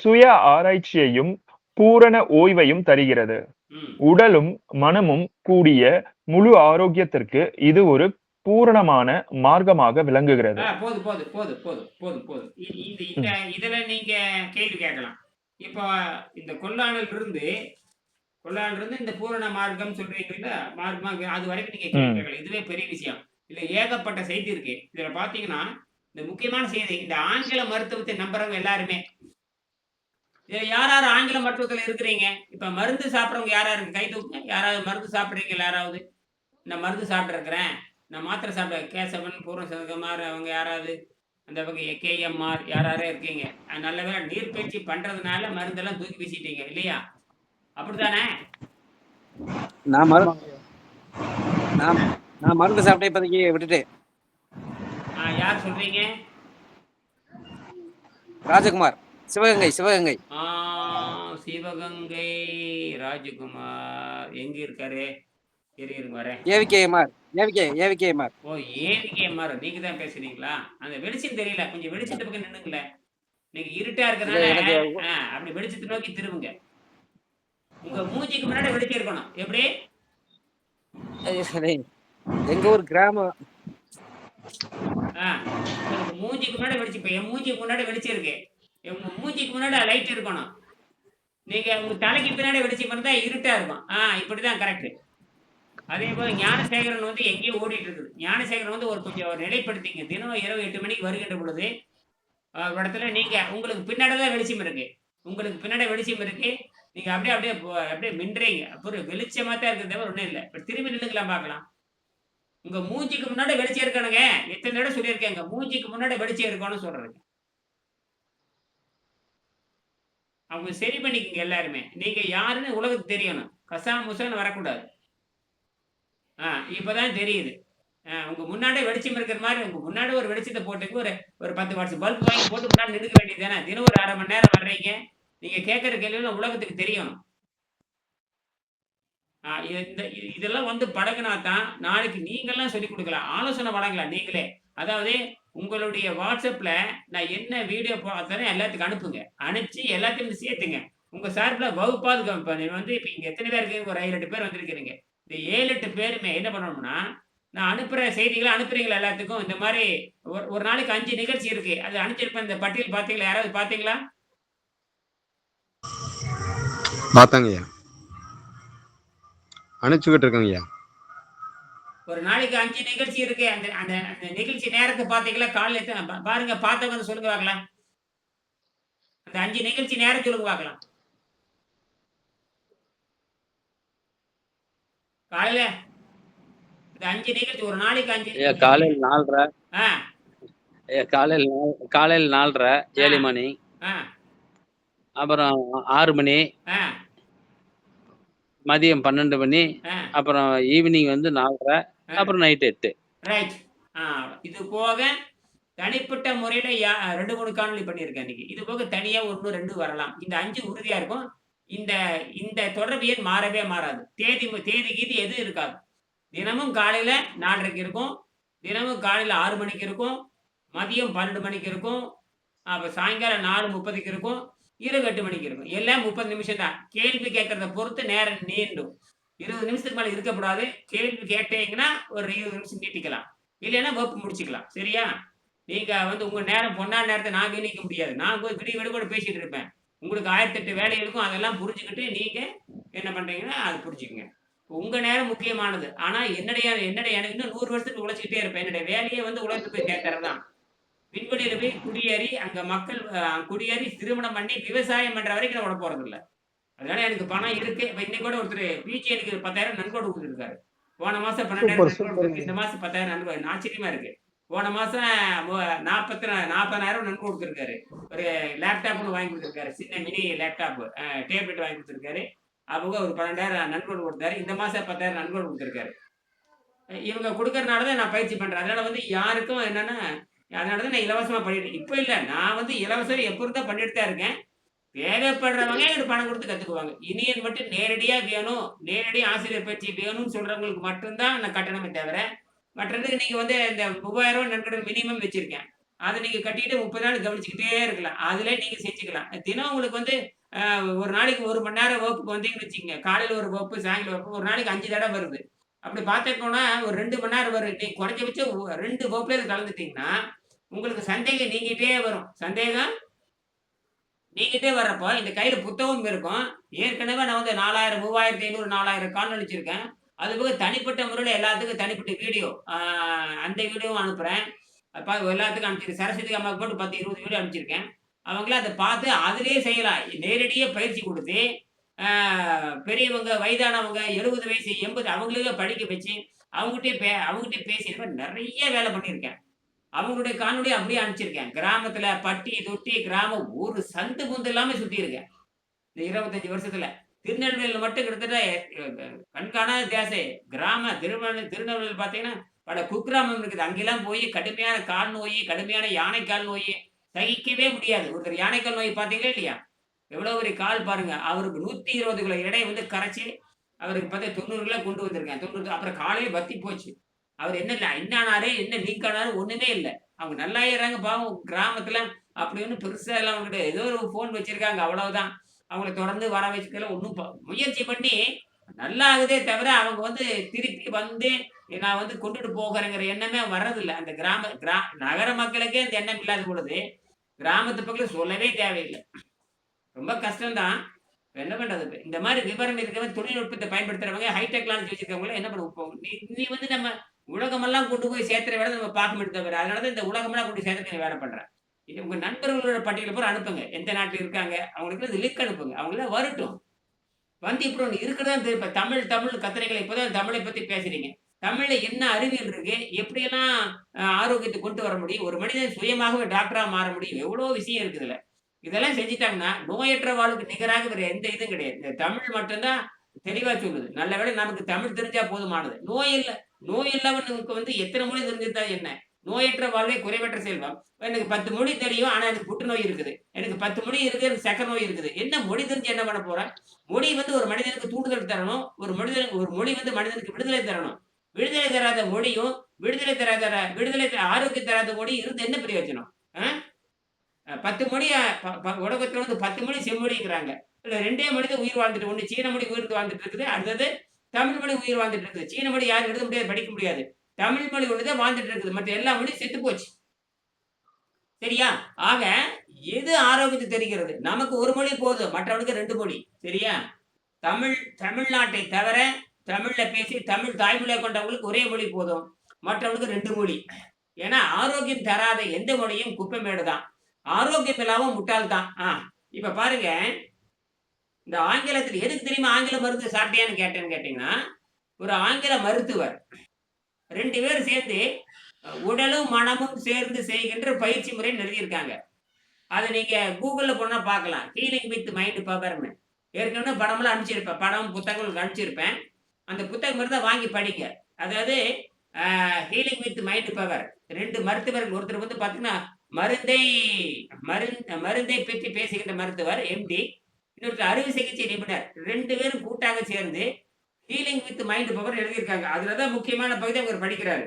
சுய ஆராய்ச்சியையும் பூரண ஓய்வையும் தருகிறது. ம். உடலும் மனமும் கூடிய முழு ஆரோக்கியத்திற்கு இது ஒரு பூரணமான மார்க்கமாக விளங்குகிறது. போதும் போதும் போதும் போதும் போதும் போதும். இதுல நீங்க கேள்வி கேட்கலாம். இப்போ இந்த கொல்லானில் இருந்து இந்த பூரண மார்க்கம் சொல்றீங்கல்ல, மார்க்கம் அது வரைக்கும் நீங்க கேள்வி கேட்கலாம். இதுவே பெரிய விஷயம். இல்ல ஏகப்பட்ட செய்தி இருக்கு. இதுல பாத்தீங்கன்னா இந்த முக்கியமான செய்தி, இந்த ஆங்கில மருத்துவத்தை நம்புறவங்க எல்லாருமே, யார் யார் ஆங்கில மருத்துவத்துல இருக்கிறீங்க? இப்ப மருந்து சாப்பிட்றவங்க யாரா இருக்கு? கை தூக்குங்க. யாராவது மருந்து சாப்பிட்றீங்க? யாராவது நான் மருந்து சாப்பிட்டுருக்கிறேன், நான் மாத்திரை சாப்பிட்டேன், கேசவன், பூர்ணசங்கமார், அவங்க யாராவது அந்த வகை கேஎம்ஆர் யாராரே இருக்கீங்க. நல்ல வேளை நீர்பயிற்சி பண்றதுனால மருந்தெல்லாம் தூக்கி வீசிட்டீங்க இல்லையா? அப்படித்தானே? நான் மருந்து சாப்பிட்டேன், இப்போதைக்கு விட்டுட்டேன். யார் சொல்றீங்க? ராஜகுமார், சிவகங்கை. சிவகங்கை ராஜகுமார் எங்க இருக்காரு? வரேன். ஏவிகேஎம்ஆர். ஓ, ஏவிகேஎம்ஆர் நீங்க தான் பேசுறீங்களா? அந்த வெளிச்சம் தெரியல, கொஞ்சம் வெளிச்சத்து பக்கம் நின்னுங்கள. நீங்க இருட்டா இருக்கறனால அப்படி வெளிச்சத்தை நோக்கி திரும்புங்க. உங்க மூஞ்சிக்கு முன்னாடி வெளிச்சம் இருக்கணும். எப்படி? எங்க ஊர் கிராமம். மூஞ்சிக்கு முன்னாடி வெளிச்சம். இப்ப என் மூஞ்சிக்கு முன்னாடி வெளிச்சம் இருக்கு. உங்க மூஞ்சிக்கு முன்னாடி லைட் இருக்கணும். நீங்க உங்க தலைக்கு பின்னாடி வெளிச்சம் இருந்தா இருட்டா இருக்கும். இப்படிதான் கரெக்ட். அதே போல ஞானசேகரன் வந்து எங்கேயோ ஓடிட்டு இருக்குது. ஞானசேகரன் வந்து கொஞ்சம் நிலைப்படுத்திங்க. தினம் இரவு 8 மணிக்கு வருகின்ற பொழுது இடத்துல நீங்க உங்களுக்கு பின்னாடிதான் வெளிச்சம் இருக்கு. நீங்க அப்படியே மின்றீங்க. அப்புறம் வெளிச்சமா தான் இருக்குது, தவிர ஒண்ணும் இல்லை. இப்ப திரும்பி நின்னுக்கலாம் பார்க்கலாம். உங்க மூஞ்சிக்கு முன்னாடி வெளிச்சம் இருக்கணுங்க. எத்தனை தடவை சொல்லியிருக்கேங்க, மூஞ்சிக்கு முன்னாடி வெளிச்சம் இருக்கணும்னு சொல்றேங்க. அவங்க சரி பண்ணிக்கங்க எல்லாருமே. நீங்க யாருன்னு உலகத்துக்கு தெரியணும். கசாமுசான்னு வரக்கூடாது. இப்பதான் தெரியுது. உங்க முன்னாடி வெளிச்சம் இருக்கிற மாதிரி உங்க முன்னாடி ஒரு வெளிச்சத்தை போட்டுக்கு ஒரு 10 வாட்ஸ் பல்ப் வாங்கி போட்டு முன்னாடி நின்றுக்க வேண்டியது தானே. தினம் ஒரு 1/2 மணி நேரம் வர்றீங்க. நீங்க கேட்கற கேள்வியெல்லாம் உலகத்துக்கு தெரியணும். இதெல்லாம் வந்து பழகினா தான் நாளைக்கு நீங்கெல்லாம் சொல்லிக் கொடுக்கலாம், ஆலோசனை வழங்கலாம் நீங்களே. அதாவது உங்களுடைய வாட்ஸ்அப்ல நான் என்ன வீடியோ பார்த்தேன்னு எல்லாத்துக்கும் அனுப்புங்க. அனுப்பிச்சு எல்லாத்தையும் சேர்த்துங்க. உங்க சார்பில் வகுப்பாது வந்து இப்ப இங்க எத்தனை பேர் இருக்கு? ஒரு 7-8 பேர் வந்திருக்கிறீங்க. இந்த 7-8 பேருமே என்ன பண்ணணும்னா, நான் அனுப்புற செய்திகளை அனுப்புறீங்களா எல்லாத்துக்கும்? இந்த மாதிரி ஒரு நாளைக்கு 5 நிகழ்ச்சி இருக்கு. அது அனுப்பிச்சிருப்பேன். இந்த பட்டியல் பாத்தீங்களா? யாராவது பாத்தீங்களா? பார்த்தாங்க ஐயா, அனுப்பிச்சுக்கிட்டு இருக்கேங்க ஐயா. ஒரு நாளைக்கு 5 நிகழ்ச்சி இருக்கு. அந்த அந்த நிகழ்ச்சி நேரத்தை பாத்தீங்களா? காலையில பாருங்க, பார்த்தவங்க சொல்லுங்க பார்க்கலாம். அந்த 5 நிகழ்ச்சி நேரம் சொல்லுங்க பார்க்கலாம். காலையில இந்த 5 நிகழ்ச்சி, ஒரு நாளைக்கு 5 காலையில் 4:30, காலையில் 4:30 ஏர்லி மார்னிங். ஆ அப்புறம் 6 மணி, ஆ மதியம் 12 மணி, ஆ அப்புறம் ஈவினிங் வந்து 4:30, ஆ அப்புறம் நைட் 8. ரைட். ஆ இது போக தனிப்பட்ட முறையில 2, 3 காணொளி பண்ணியிருக்கேன் இன்னைக்கு. இது போக தனியா 1, 2 வரலாம். இந்த 5 உறுதியா இருக்கும். இந்த இந்த தொடர்பு எண் மாறவே மாறாது. தேதி கீதி எதுவும் இருக்காது. தினமும் காலையில 4:30க்கு இருக்கும். தினமும் காலையில 6 மணிக்கு இருக்கும். மதியம் 12 மணிக்கு இருக்கும். அப்ப சாயங்காலம் 4:30க்கு இருக்கும். இரவு 8 மணிக்கு இருக்கும். எல்லாம் 30 நிமிஷம் தான். கேள்வி கேட்கறத பொறுத்து நேரம் நீண்டும். 20 நிமிஷத்துக்கு மேல இருக்கக்கூடாது. கேள்வி கேட்டீங்கன்னா ஒரு 20 நிமிஷம் நீட்டிக்கலாம். இல்லைன்னா வகுப்பு முடிச்சுக்கலாம். சரியா? நீங்க வந்து உங்க நேரம் பொன்னான நேரத்த நான் வீணடிக்க முடியாது. நான் போய் விடிய விடிய கூட பேசிட்டு இருப்பேன். உங்களுக்கு 1008 வேலை இருக்கும். அதெல்லாம் புரிஞ்சுக்கிட்டு நீங்க என்ன பண்றீங்கன்னா, அத புரிஞ்சுக்கங்க. உங்க நேரம் முக்கியமானது. ஆனா என்னுடைய என்னுடைய எனக்கு இன்னும் 100 வருஷத்துக்கு உழைச்சுக்கிட்டே இருப்பேன். என்னுடைய வேலையே வந்து உழைத்து போய் சேர்க்கறது தான். விண்வெளியில போய் குடியேறி, அங்க மக்கள் குடியேறி திருமணம் பண்ணி விவசாயம் பண்ற வரைக்கும் நான் விட போறதில்ல. அதனால எனக்கு பணம் இருக்கு. இப்ப இன்னைக்கு கூட ஒருத்தரு பிஜி எனக்கு 10,000 நன்கொடை குடுத்துருக்காரு. போன மாசம் 12,000 சூப்பர் நன்கொடை சூப்பருங்க. குடுத்துருக்கு. இந்த மாசம் 10,000 நன்கொடை. ஆச்சரியமா இருக்கு. போன மாசம் 40,000 நன்கொடை குடுத்துருக்காரு. ஒரு லேப்டாப் ஒண்ணு வாங்கி குடுத்துருக்காரு. சின்ன மினி லேப்டாப் டேப்லெட் வாங்கி குடுத்துருக்காரு. அவங்க ஒரு 12,000 நன்கொடை குடுத்தாரு. இந்த மாசம் 10,000 நன்கொடை குடுத்துருக்காரு. இவங்க குடுக்கறனால தான் நான் பயிற்சி பண்றேன். அதனால வந்து யாருக்கும் என்னன்னா, அதனால தான் நான் இலவசமா பண்ணிட்டு இப்ப இல்ல. நான் வந்து இலவசம் எப்ப இருந்தா பண்ணிட்டு தான் இருக்கேன். தேவைப்படுறவங்க எனக்கு பணம் குடுத்து கத்துக்குவாங்க. இனியன் மட்டும் நேரடியா வேணும், நேரடி ஆசிரியர் பயிற்சி வேணும்னு சொல்றவங்களுக்கு மட்டும் தான் நான் கட்டணமே தவிர, மற்றதுக்கு நீங்க வந்து இந்த ரூ. 3000 நன்கொடை மினிமம் வச்சிருக்கேன். அத நீங்க கட்டிட்டு 30 நாள் கவனிச்சுக்கிட்டே இருக்கலாம். அதிலே நீங்க செஞ்சுக்கலாம். தினம் உங்களுக்கு வந்து ஒரு நாளைக்கு 1 மணி நேரம் வகுப்புக்கு வந்தீங்கன்னு வச்சுக்கங்க. காலையில ஒரு வகுப்பு, சாயங்காலம் வகுப்பு, ஒரு நாளைக்கு 5 தடவ வருது. அப்படி பார்த்துட்டோம்னா ஒரு 2 மணி நேரம் வரும். நீங்க குறைஞ்சபட்சம் 2 வகுப்புல கலந்துட்டீங்கன்னா, உங்களுக்கு சந்தேகம் நீங்கிட்டே வரும். சந்தேகம் நீங்கிட்டே வர்றப்போ, இந்த கையில புத்தகம் இருக்கும். ஏற்கனவே நான் வந்து 4000, 3500, 4000 காணொளிச்சிருக்கேன். அதுபோக தனிப்பட்ட முறையில எல்லாத்துக்கும் தனிப்பட்ட வீடியோ. அந்த வீடியோவும் அனுப்புறேன். எல்லாத்துக்கும் அனுப்பிச்சிருக்கேன். சரஸ்வதி அம்மாவுக்கு போட்டு 10, 20 வீடியோ அனுப்பிச்சிருக்கேன். அவங்களாம் அத பார்த்து அதிலேயே செய்யலாம். நேரடியா பயிற்சி குடுத்து, ஆ பெரியவங்க, வயதானவங்க, 70 வயசு, 80 அவங்களுக்கே படிக்க வச்சு, அவங்ககிட்டயே பேசி இந்த மாரி நெறைய வேலை பண்ணியிருக்கேன். அவங்களுடைய காணொளி அப்படியே அனுப்பிச்சிருக்கேன். கிராமத்துல பட்டி, தொட்டி, கிராமம் ஒரு சந்து பொந்து இல்லாம சுத்தியிருக்கேன். இந்த 25 வருஷத்துல. திருநெல்வேலியில மட்டும் கிட்டத்தட்ட கண்காணாத தேசம். திருநெல்வேலியில பார்த்தீங்கன்னா, பல குக்கிராமம் இருக்குது. அங்கெல்லாம் போய் கடுமையான கால் நோய், கடுமையான யானைக்கால் நோய் சகிக்கவே முடியாது. ஒருத்தர் யானைக்கால் நோய் பார்த்தீங்களா இல்லையா? எவ்வளவு பெரிய கால் பாருங்க. அவருக்கு 120 கிலோ எடை வந்து கரைச்சு, அவருக்கு பார்த்தா 90 கிலோ கொண்டு வந்திருக்கேன். 90 அப்புறம் காலே வத்தி போச்சு. அவர் என்ன ஆனாரு, என்ன லீக் ஆனாரு ஒண்ணுமே இல்ல. அவங்க நல்லாயிர்றாங்க பாவம் கிராமத்துல. அப்படி ஒண்ணும் பெருசா எல்லாம் அவங்ககிட்ட ஏதோ ஒரு ஃபோன் வச்சிருக்காங்க அவ்வளவுதான். அவங்கள தொடர்ந்து வர வச்சுக்கலாம் ஒண்ணும் முயற்சி பண்ணி நல்லா ஆகுதே தவிர, அவங்க வந்து திருப்பி வந்து நான் வந்து கொண்டுட்டு போகிறேங்கிற எண்ணமே வர்றதில்ல. அந்த நகர மக்களுக்கே அந்த எண்ணம் இல்லாத பொழுது, கிராமத்து பக்கம் சொல்லவே தேவையில்ல. ரொம்ப கஷ்டம் தான். என்ன பண்றது? இந்த மாரி விவரம் இருக்கவங்க, தொழில்நுட்பத்தை பயன்படுத்துறவங்க, ஹை டெக்னாலஜி வச்சிருக்கவங்கலாம் என்ன பண்ணுவோம்? இப்போ நீ நீ வந்து நம்ம உலகமெல்லாம் கொண்டு போய் சேர்த்துற வேலை நம்ம பார்க்க தவிர, அதனால தான் இந்த உலகமெல்லாம் கொண்டு சேர்த்துக்க வேலை பண்றேன். இது உங்க நண்பர்களோட பட்டியல பூரா அனுப்புங்க. எந்த நாட்டுல இருக்காங்க? அவங்களுக்கு இந்த லிங்க் அனுப்புங்க. அவங்கலாம் வரட்டும். வந்து இப்படி ஒண்ணு இருக்கிறதா தெரியும். இப்ப தமிழ் கத்துறீங்களே, இப்பதான் தமிழை பத்தி பேசுறீங்க. தமிழ்ல என்ன அறிவியல் இருக்கு? எப்படியெல்லாம் ஆரோக்கியத்தை கொண்டு வர முடியும்? ஒரு மனிதன் சுயமாகவே டாக்டரா மாற முடியும். எவ்வளோ விஷயம் இருக்குது இதுல. இதெல்லாம் செஞ்சுட்டாங்கன்னா, நோயற்ற வாழ்வுக்கு நிகராக வேற எந்த இதுவும் கிடையாது. இந்த தமிழ் மட்டும் தான் தெளிவா சொல்லுது. நல்ல வேளை நமக்கு தமிழ் தெரிஞ்சா போதுமானது. நோய் இல்லாதவனுக்கு வந்து எத்தனை மொழி தெரிஞ்சிருந்தா என்ன? நோயற்ற வாழ்வே குறைவற்ற செல்வம். எனக்கு 10 மொழி தெரியும். ஆனா எனக்கு புற்றுநோய் இருக்குது. எனக்கு 10 மொழி இருக்கு. எனக்கு சர்க்கரை நோய் இருக்குது. என்ன மொழி தெரிஞ்சு என்ன பண்ண போறேன்? மொழி வந்து ஒரு மனிதனுக்கு தூண்டுதல் தரணும். ஒரு மொழி வந்து மனிதனுக்கு விடுதலை தரணும். விடுதலை தராத மொழியும், விடுதலை ஆரோக்கியம் தராத மொழியும் இருந்து என்ன பிரயோஜனம்? ஆ? 10 மொழி உலகத்துல வந்து 10 மொழி செம்மொழிங்கிறாங்க. இதுல 2 மொழி தான் உயிர் வாழ்ந்துட்டு ஒண்ணு சீன மொழி உயிர் வாழ்ந்துட்டு இருக்குது. அடுத்தது தமிழ் மொழி உயிர் வாழ்ந்துட்டு இருக்குது. சீன மொழி யாரும் எழுத முடியாது, படிக்க முடியாது. தமிழ் மொழி ஒண்ணு தான் வாழ்ந்துட்டு இருக்குது. மற்ற எல்லா மொழியும் செத்து போச்சு. சரியா? ஆக எது ஆரோக்கியத்தை தெரிகிறது? நமக்கு ஒரு மொழி போதும். மற்றவனுக்கு 2 மொழி. சரியா? தமிழ்நாட்டை தவிர தமிழ்ல பேசி தமிழ் தாய்மொழியை கொண்டவங்களுக்கு ஒரே மொழி போதும். மற்றவனுக்கு 2 மொழி. ஏன்னா ஆரோக்கியம் தராத எந்த மொழியும் குப்பைமேடு தான். ஆரோக்கியம் இல்லாம முட்டாள் தான். இப்ப பாருங்க, இந்த ஆங்கிலத்தில் எதுக்கு தெரியுமா ஆங்கில மருந்து சாப்பிட்டியான்னு கேட்டீங்கன்னா, ஒரு ஆங்கில மருத்துவர் 2 பேரும் சேர்ந்து உடலும் மனமும் சேர்ந்து செய்கின்ற பயிற்சி முறை எழுதியிருக்காங்க. அதை நீங்க கூகுள்ல போனா பார்க்கலாம். ஹீலிங் வித் மைண்ட் பவர்னு. ஏற்கனவே படம்லாம் அனுப்பிச்சிருப்பேன். படம் புத்தகங்களுக்கு அனுப்பிச்சிருப்பேன். அந்த புத்தகம் இருந்தா வாங்கி படிங்க. அதாவது ஹீலிங் வித் மைண்ட் பவர். 2 மருத்துவர்கள், ஒருத்தர் வந்து பார்த்தீங்கன்னா மருந்தை மருந்தை பற்றி பேசுகின்ற மருத்துவர் எம்டி, இன்னொருத்தர் அறுவை சிகிச்சை நிபுணர். 2 பேரும் கூட்டாக சேர்ந்து ஹீலிங் வித் மைண்ட் பவர் எழுதியிருக்காங்க. அதுல தான் முக்கியமான பகுதி அவர் படிக்கிறாரு.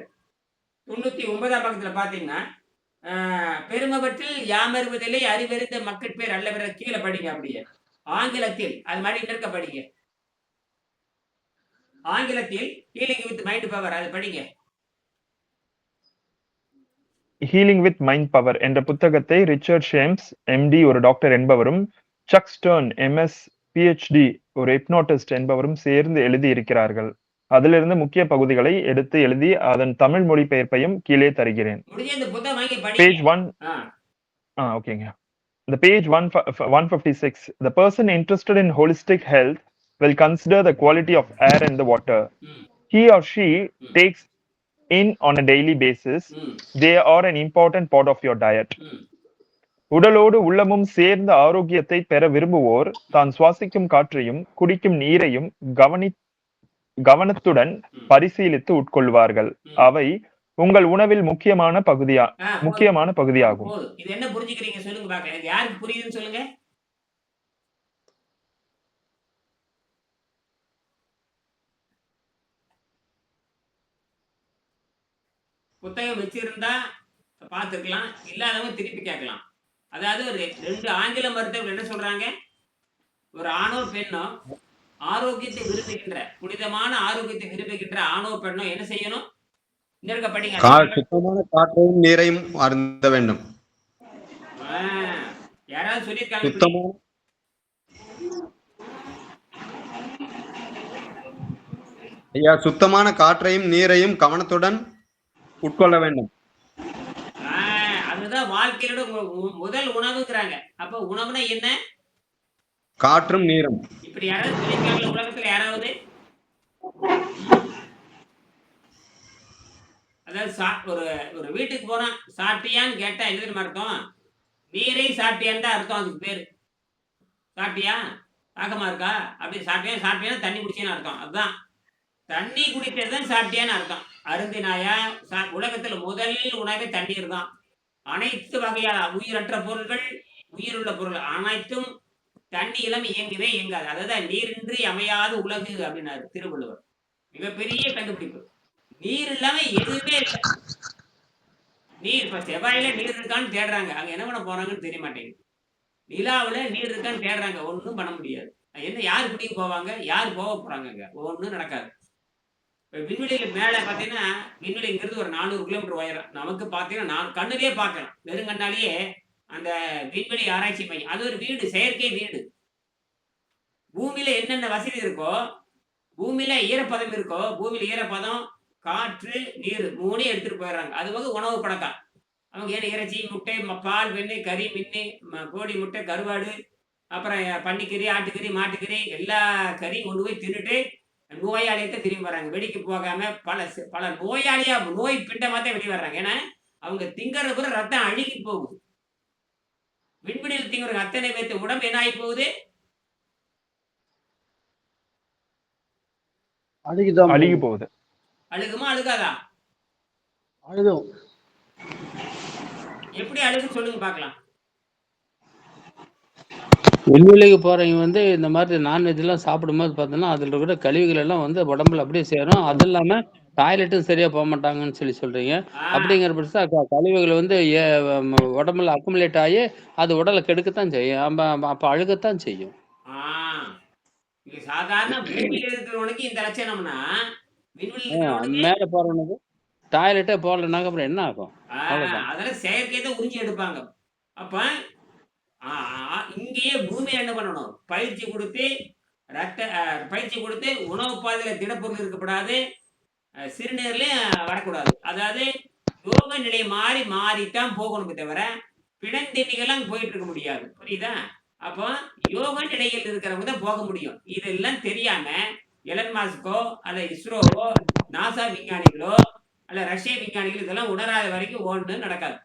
99ஆம் பக்கத்துல பார்த்தீங்கன்னா பெருமவற்றில் யாமருவதில்லை அறிவறிந்த மக்கள் பேர் அல்லவர கீழே படிங்க. அப்படியே ஆங்கிலத்தில் அது மாதிரி இருக்க படிங்க. ஆங்கிலத்தில் ஹீலிங் வித் மைண்ட் பவர் அது படிங்க. ஹீலிங் வித் மைண்ட் பவர் என்ற புத்தகத்தை ரிச்சர்ட் ஷேம்ஸ் எம்டி ஒரு டாக்டர் என்பவரும், சக் ஸ்டர்ன் எம்எஸ் பிஹெச்டி ஒரு ஹிப்னோட்டிஸ்ட் என்பவரும் சேர்ந்து எழுதி இருக்கிறார்கள். அதிலிருந்து முக்கிய பகுதிகளை எடுத்து எழுதி அதன் தமிழ் மொழிபெயர்ப்பையும் கீழே தருகிறேன். முடிஞ்ச இந்த புத்தகம் வாங்கி பேஜ் படிங்க. 1 ஓகேங்க. The page 156. The person interested in holistic health will consider the quality of air and the water ம், he or she ம், takes in on a daily basis. ம், They are an important part of your diet. ம். உடலோடு உள்ளமும் சேர்ந்த ஆரோக்கியத்தை பெற விரும்புவோர் தான் சுவாசிக்கும் காற்றையும் குடிக்கும் நீரையும் கவனத்துடன் ம். பரிசீலித்து உட்கொள்வார்கள். ம். அவை உங்கள் உணவில் முக்கியமான போதும் பகுதியாகும். போதும். இது என்ன புரிஞ்சுக்கிறீங்க சொல்லுங்க பார்க்கலாம். இது யாருக்கு புரியுதுன்னு சொல்லுங்க. புத்தகம் வச்சிருந்தா பார்த்துக்கலாம், இல்லாதவங்க திருப்பி கேட்கலாம். அதாவது ஒரு 2 ஆங்கில மருத்துவர்கள் என்ன சொல்றாங்க, ஒரு ஆணோ பெண்ணோ ஆரோக்கியத்தை விரும்புகின்ற புனிதமான ஆரோக்கியத்தை விரும்புகின்ற ஆணோ பெண்ணோ என்ன செய்யணும்? இன்னொருக்க படிங்க. சுத்தமான காற்றையும் நீரையும் அருந்த வேண்டும். யாராவது சொல்லியிருக்காங்க? சுத்தமான ஐயா, சுத்தமான காற்றையும் நீரையும் கவனத்துடன் உட்கொள்ள வேண்டும். அதுதான் வாழ்க்கையோட முதல் உணவுங்கிறாங்க. அப்ப உணவுனா என்ன? காற்றும் நீரும். இப்படி யாராவது சொல்லியிருக்காங்க உலகத்துல? யாராவது அதாவது ஒரு வீட்டுக்கு போனா சாப்பிட்டியான்னு கேட்டா என்ன தெரியுமா அர்த்தம்? நீரை சாப்பிட்டியான்னு தான் அர்த்தம். அதுக்கு பேரு சாப்பிட்டியா, தாகமா இருக்கா, அப்படி சாப்பிட்டியான்னு தண்ணி குடிச்சேன்னு அர்த்தம். அதுதான் தண்ணி குடித்ததுதான் சாப்பிட்டியான்னு அர்த்தம். அருந்தினாயா? உலகத்துல முதல் உணவே தண்ணீர் தான். அனைத்து வகையான உயிரற்ற பொருள்கள், உயிருள்ள பொருள் அனைத்தும் தண்ணி இல்லாம இயங்கவே இயங்காது. அதாவது நீரின்றி அமையாது உலகு அப்படின்னாரு திருவள்ளுவர். மிகப்பெரிய கண்டுபிடிப்பு. நீர் இல்லாம எதுவுமே இல்லை. நீர் இப்ப செவ்வாயில நீர் இருக்கான்னு தேடுறாங்க, அங்க என்ன பண்ண போறாங்கன்னு தெரிய மாட்டேங்குது. நிலாவுல நீர் இருக்கான்னு தேடுறாங்க, ஒன்றும் பண்ண முடியாது. என்ன யாரு குடிக்க போவாங்க, யாரு போக போறாங்க? அங்க ஒன்றும் நடக்காது. விண்வெளியில மேல பாத்தீங்கன்னா, விண்வெளிங்கிறது ஒரு 400 கிலோமீட்டர் உயரம். நமக்கு பாத்தீங்கன்னா கண்ணுலயே பார்க்கலாம், வெறுங்கண்ணாலேயே அந்த விண்வெளி ஆராய்ச்சி மையம். அது ஒரு வீடு, செயற்கை வீடு. பூமியில என்னென்ன வசதி இருக்கோ, பூமியில ஈரப்பதம் இருக்கோ, பூமியில ஈரப்பதம், காற்று, நீர் 3 எடுத்துட்டு போயிடுறாங்க. அது போக உணவு பழக்கம். அவங்க ஏன் இறைச்சி, முட்டை, பால், வெண்ணெய், கறி, மின்னு, கோழி முட்டை, கருவாடு, அப்புறம் பன்னிக்கறி, ஆட்டுக்கறி, மாட்டுக்கறி, எல்லா கறியும் கொண்டு போய் தின்னுட்டு நோயாளியத்தை திரும்பி வர்றாங்க. வெடிக்கு போகாம பல நோயாளியா, நோய் பிண்டமாத்தான் வெளியே வர்றாங்க. ஏன்னா அவங்க திங்கற கூட ரத்தம் அழுகி போகுது. விண்வெளியில் திங்குற அத்தனை பேர்த்து உடம்பு என்ன ஆகி போகுது? அழுகி போகுது. அழுகுமா அழுகாதா? அழுதும். எப்படி அழுகு சொல்லுங்க பார்க்கலாம். விண்வெளிக்கு போறவங்க வந்து இந்த மாதிரி நான்வெஜ் எல்லாம் சாப்பிடும்போது பார்த்தோன்னா அதில் இருக்கிற கழிவுகள் எல்லாம் வந்து உடம்புல அப்படியே சேரும். அது இல்லாம டாய்லெட்டும் சரியா போக மாட்டாங்கன்னு சொல்றீங்க. அப்படிங்கிற பட்சம் கழிவுகள் வந்து உடம்புல அக்குமுலேட் ஆகி அது உடலை கெடுக்கத்தான் செய்யும். அப்ப அழுகத்தான் செய்யும். சாதாரண பூமியில இருக்கிறவனுக்கு இந்த லட்சணம்னா, விண்வெளியில் மேல போறவனுக்கு டாய்லெட்டே போடலனாக்க அப்புறம் என்ன ஆகும்? அதெல்லாம் செயற்கை தான் உறிஞ்சி எடுப்பாங்க. அப்ப இங்கேயே பூமியில என்ன பண்ணணும்? பயிற்சி கொடுத்து பயிற்சி கொடுத்து உணவு பாதையில திடப்பொருள் இருக்கப்படாது, சிறுநீர்லயும் வரக்கூடாது. அதாவது யோக நிலை மாறித்தான் போகணுமே தவிர பிணந்தெண்ணிகள்லாம் போயிட்டு இருக்க முடியாது. புரியுதா? அப்போ யோக நிலையில் இருக்கிறவங்க தான் போக முடியும். இதெல்லாம் தெரியாம எலன் மாஸ்கோ அல்ல இஸ்ரோவோ நாசா விஞ்ஞானிகளோ அல்ல ரஷ்ய விஞ்ஞானிகள் இதெல்லாம் உணராத வரைக்கும் ஒண்ணு நடக்காது.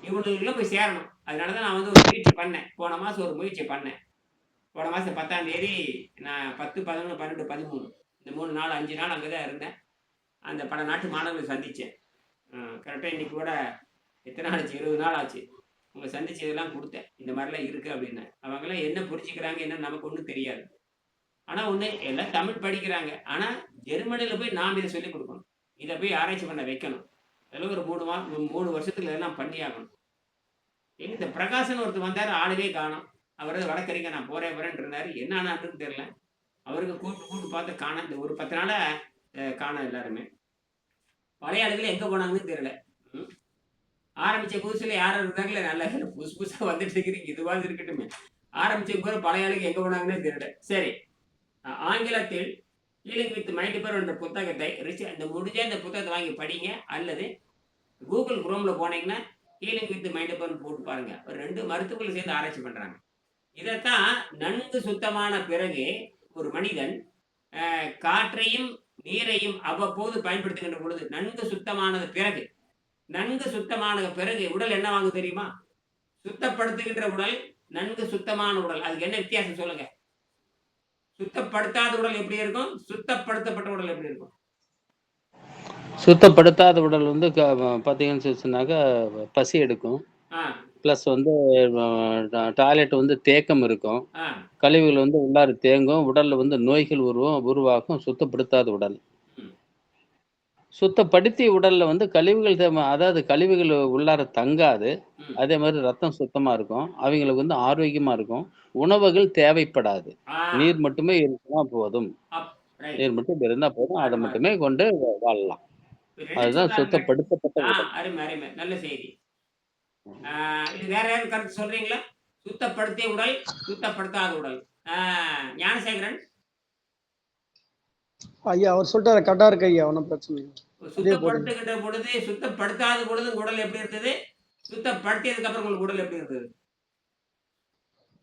இவனுக்குள்ள போய் சேரணும். அதனாலதான் நான் வந்து ஒரு முயற்சி பண்ணேன். போன மாசம் ஒரு முயற்சி பண்ணேன். போன மாசம் 10ஆம் தேதி நான் 10, 11, 12, 13 இந்த 3 நாள் 5 நாள் அங்கதான் இருந்தேன். அந்த பல நாட்டு மாணவர்களை சந்திச்சேன். கரெக்டா இன்னைக்கு கூட எத்தனை நாள் ஆச்சு, 20 நாள் ஆச்சு. உங்க சந்திச்சு இதெல்லாம் கொடுத்தேன். இந்த மாதிரிலாம் இருக்கு அப்படின்னு. அவங்க எல்லாம் என்ன புரிஞ்சுக்கிறாங்க என்ன நமக்கு ஒண்ணும் தெரியாது. ஆனா ஒண்ணு, எல்லாம் தமிழ் படிக்கிறாங்க. ஆனா ஜெர்மனில போய் நாம் இதை சொல்லிக் கொடுக்கணும். இதை போய் ஆராய்ச்சி பண்ண வைக்கணும். அதெல்லாம் ஒரு 3 வருஷத்துல இதெல்லாம் பண்ணி ஆகணும். இந்த பிரகாசன் ஒருத்தர் வந்தாரு, ஆளவே காணோம். அவரது வடக்கறிக்க நான் போறேன்னு இருந்தாரு. என்ன ஆனான்னு தெரியல. அவருக்கு கூட்டு பார்த்து காணோம். இந்த ஒரு 10 நாளா காணோம் எல்லாருமே. பழைய ஆளுகள் எங்க போனாங்கன்னு தெரியல. ஆரம்பிச்ச புதுசுல யாரும் இருந்தாங்களே, நல்லா புதுசு புதுசா வந்துட்டு இருக்கிறீங்க, இதுவாது இருக்கட்டுமே. ஆரம்பிச்ச கூட பழைய ஆளுக்கு எங்க போனாங்கன்னே தெரியல. சரி, ஆங்கிலத்தில் ஹீலிங் வித் மைண்ட் பவர் என்ற புத்தகத்தை இந்த முடிஞ்ச இந்த புத்தகத்தை வாங்கி படிங்க. அல்லது கூகுள் குரோம்ல போனீங்கன்னா ஹீலிங் வித் மைண்ட் பவர் போட்டு பாருங்க. ஒரு 2 மருத்துவர்கள் சேர்ந்து ஆராய்ச்சி பண்றாங்க. இதைத்தான் நன்கு சுத்தமான பிறகு ஒரு மனிதன் காற்றையும் நீரையும் அவ்வப்போது பயன்படுத்துகின்ற பொழுது நன்கு சுத்தமானது பிறகு உடல் என்ன வாங்க தெரியுமா? சுத்தப்படுத்துகின்ற உடல், நன்கு சுத்தமான உடல். அதுக்கு என்ன வித்தியாசம் சொல்லுங்க? சுத்தப்படுத்தாத உடல் எப்படி இருக்கும்? சுத்தப்படுத்தப்பட்ட உடல் எப்படி இருக்கும்? சுத்தப்படுத்தாத உடல் வந்து பாத்தீங்கன்னு சொன்னாக்கா பசி எடுக்கும். பிளஸ் வந்து டாய்லெட் வந்து தேக்கம் இருக்கும். கழிவுகள் வந்து உள்ளார தேங்கும். உடல்ல வந்து நோய்கள் உருவாகும். சுத்தப்படுத்தாத உடல். சுத்தப்படுத்திய உடல்ல வந்து கழிவுகள் அதாவது கழிவுகள் உள்ளார தங்காது. அதே மாதிரி ரத்தம் சுத்தமா இருக்கும். அவங்களுக்கு வந்து ஆரோக்கியமா இருக்கும். உணவுகள் தேவைப்படாது. நீர் மட்டுமே இருந்தா போதும். நீர் மட்டும் இருந்தா போதும். அதை மட்டுமே கொண்டு வாழலாம். அதுதான் சுத்தப்படுத்தப்பட்ட உடல். அருமை அருமை, நல்ல செய்தி. இது வேற யாரும் கருத்து சொல்றீங்களா? சுத்தப்படுத்திய உடல், சுத்தப்படுத்தாத உடல். ஞானசேகரன் ஐயா அவர் சொல்லிட்டாரு, கரெக்டா இருக்கு ஐயா, ஒன்றும் பிரச்சனை இல்லை. சுத்தப்படுத்துகின்ற பொழுது சுத்தப்படுத்தாத பொழுது உடல் எப்படி இருந்தது? சுத்தப்படுத்தியதுக்கு அப்புறம் உங்களுக்கு உடல் எப்படி இருந்தது?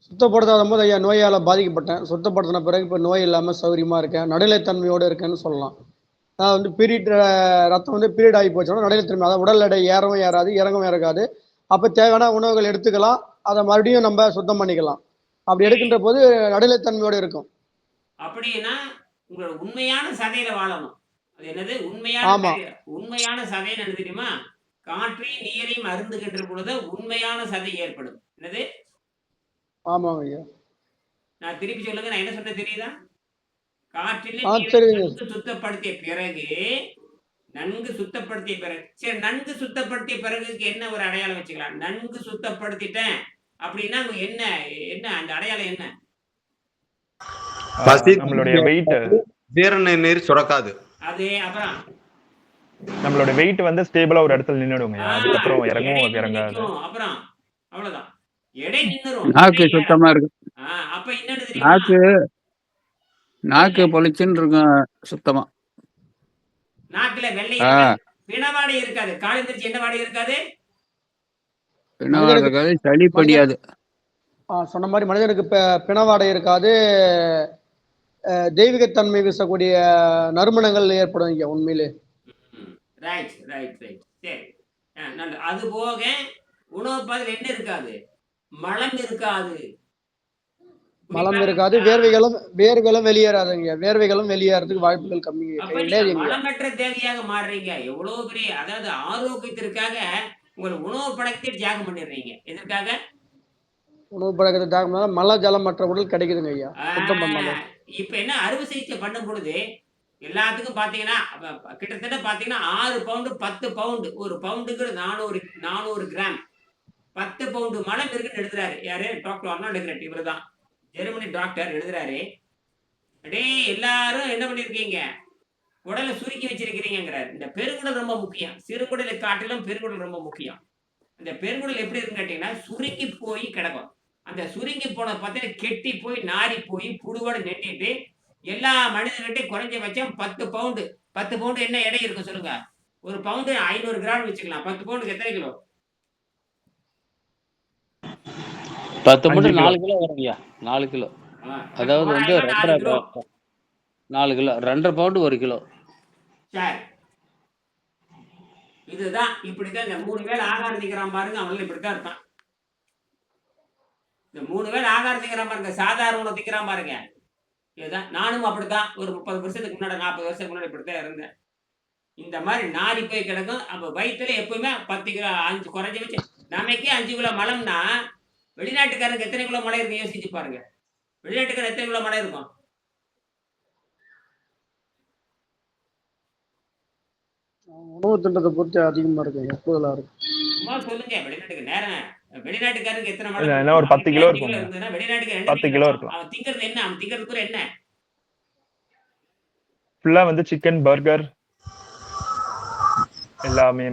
சுத்தப்படுத்தாத போது ஐயா நோயால பாதிக்கப்பட்டேன். சுத்தப்படுத்தின பிறகு இப்போ நோய் இல்லாம சௌரியமா இருக்கேன். நடுநிலைத்தன்மையோடு இருக்கேன்னு சொல்லலாம். நான் வந்து பீரியட் ரத்தம் வந்து பீரியட் ஆகி போச்சோன்னா நடுநிலைத்தன்மை, அதாவது உடல் எடை ஏறவும் ஏறாது, இறங்கவும் இறக்காது. அப்போ தேவையான உணவுகள் எடுத்துக்கலாம். அதை மறுபடியும் நம்ம சுத்தம் பண்ணிக்கலாம். அப்படி எடுக்கின்ற போது நடுநிலைத்தன்மையோடு இருக்கும். அப்படின்னா உங்களோட உண்மையான சதையில வாழணும். அது என்னது? உண்மையான சதை என்ன தெரியுமா? காற்றையும் நீரையும் அருந்துகின்ற பொழுது உண்மையான சதை ஏற்படும். என்னது? ஆமாங்க ஐயா. நான் திருப்பி சொல்லுங்க, நான் என்ன சொன்ன தெரியுதா? காற்றில் சுத்தப்படுத்திய பிறகு நன்கு சுத்தப்படுத்திய பிறகு, சரி, நன்கு சுத்தப்படுத்திய பிறகுக்கு என்ன ஒரு அடையாளம் வச்சுக்கலாம்? நன்கு சுத்தப்படுத்திட்டேன் அப்படின்னா என்ன என்ன அந்த அடையாளம் என்ன? நம்மளுடைய வெயிட், ஜீரண நீர் சுரக்காது. அது அப்புறம் நம்மளோட வெயிட் வந்து ஸ்டேபிளா ஒரு இடத்துல நின்னுடுங்க. அதுக்கப்புறம் இறங்காது. அப்புறம் அவ்வளவுதான், எடை நின்னுரும். நாக்கு சுத்தமா இருக்கு. அப்ப என்னன்னு தெரியுமா? நாக்கு பொலிச்சுன்னு இருக்கும் சுத்தமா. நாக்குல வெள்ளை பிணவாடை இருக்காது. காலைந்திரிச்சு என்ன வாடை இருக்காது? பிணவாடை இருக்காது, சளி படியாது. சொன்ன மாதிரி மனிதனுக்கு பிணவாடை இருக்காது. தெய்வீகத்தன்மை வீசக்கூடிய நறுமணங்கள் ஏற்படும் இங்க உண்மையிலே. ரைட் ரைட் ரைட், சரி, நல்லது. அது போக உணவு பாதையில் என்ன இருக்காது? மலம் இருக்காது. மலம் இருக்காது. வேர்வைகளும் வெளியேறாதுங்க. வேர்வைகளும் வெளியேறதுக்கு வாய்ப்புகள் கம்மி. மலமற்ற தேவையாக மாறுறீங்க. எவ்வளவு பெரிய, அதாவது ஆரோக்கியத்திற்காக உங்கள் உணவு பழக்கத்தை தியாகம் பண்ணிடுறீங்க. எதற்காக? உணவு பழக்கத்தை தியாகம் பண்ணா மல ஜலம் மற்ற உடல் கிடைக்குதுங்க ஐயா. இப்ப என்ன, அறுவை சிகிச்சை பண்ணும் பொழுது எல்லாத்துக்கும் பாத்தீங்கன்னா கிட்டத்தட்ட பாத்தீங்கன்னா 6 பவுண்டு 10 பவுண்டு, ஒரு பவுண்டுக்கு 400 கிராம் 10 பவுண்டு மலம் இருக்குன்னு எழுதுறாரு. யாரு? Doctor Arnold Ehret. இவரு தான் ஜெர்மனி டாக்டர். எழுதுறாரு, அடே எல்லாரும் என்ன பண்ணிருக்கீங்க, உடலை சுருக்கி வச்சிருக்கிறீங்கிறாரு. இந்த பெருங்குடல் ரொம்ப முக்கியம். சிறுகுடலை காட்டிலும் பெருங்குடல் ரொம்ப முக்கியம். அந்த பெருங்குடல் எப்படி இருக்குன்னு கேட்டீங்கன்னா சுருக்கி போய் கிடக்கும். அந்த சுருங்கி போன பார்த்தீங்கன்னா கெட்டி போய் நாரி போய் புழுவோட நெட்டிட்டு எல்லா மனிதர்கிட்டையும் குறைஞ்சபட்சம் 10 பவுண்டு. 10 பவுண்டு என்ன எடை இருக்கும் சொல்லுங்க? ஒரு பவுண்டு 500 கிராம் வச்சுக்கலாம். 10 பவுண்டுக்கு எத்தனை கிலோ? 10 பவுண்டு 4 கிலோ வருங்கய்யா. 4 கிலோ, அதாவது வந்து 4 கிலோ, 2.5 பவுண்டு 1 கிலோ. சரி, இதுதான் இப்படித்தான் இந்த 3 வேளை ஆகாரம் திங்கிறான் பாருங்க, அவனும் இப்படித்தான் இருப்பான். இந்த 3 வேளை ஆகாரம் திங்கிறான் பாருங்க, சாதாரண உணவு திங்கிறான் பாருங்க, இதுதான். நானும் அப்படித்தான் ஒரு 30 வருஷத்துக்கு முன்னாடி 40 வருஷத்துக்கு முன்னாடி இப்படித்தான் இருந்தேன். இந்த மாதிரி நாடி போய் கிடக்கும். அப்ப வயிற்றுல எப்பவுமே 10 கிலோ 5 குறைஞ்ச வச்சு நமக்கே 5 கிலோ மலம்னா வெளிநாட்டுக்காரருக்கு எத்தனை கிலோ மலை இருக்கு யோசிச்சு பாருங்க. வெளிநாட்டுக்காரர் எத்தனை கிலோ மலை இருக்கும்? உணவு திட்டத்தை பொறுத்து அதிகமா இருக்குங்க, கூடுதலா இருக்கு. சும்மா சொல்லுங்க, வெளிநாட்டுக்கு நேரம் வெளிநாட்டுக்காரருக்கு எத்தனை மலை என்ன இருக்கும்? ஒரு 10 கிலோ 5 கிலோ இருக்குங்க. இருந்ததுன்னா வெளிநாட்டுக்கு 2 10 கிலோ கிலோ இருக்கும். இருக்கலாம். அவன் திங்கிறது என்ன? அவன் திங்கிறது கூட என்ன? ஃபுல்லா வந்து சிக்கன், பர்கர் எல்லாமே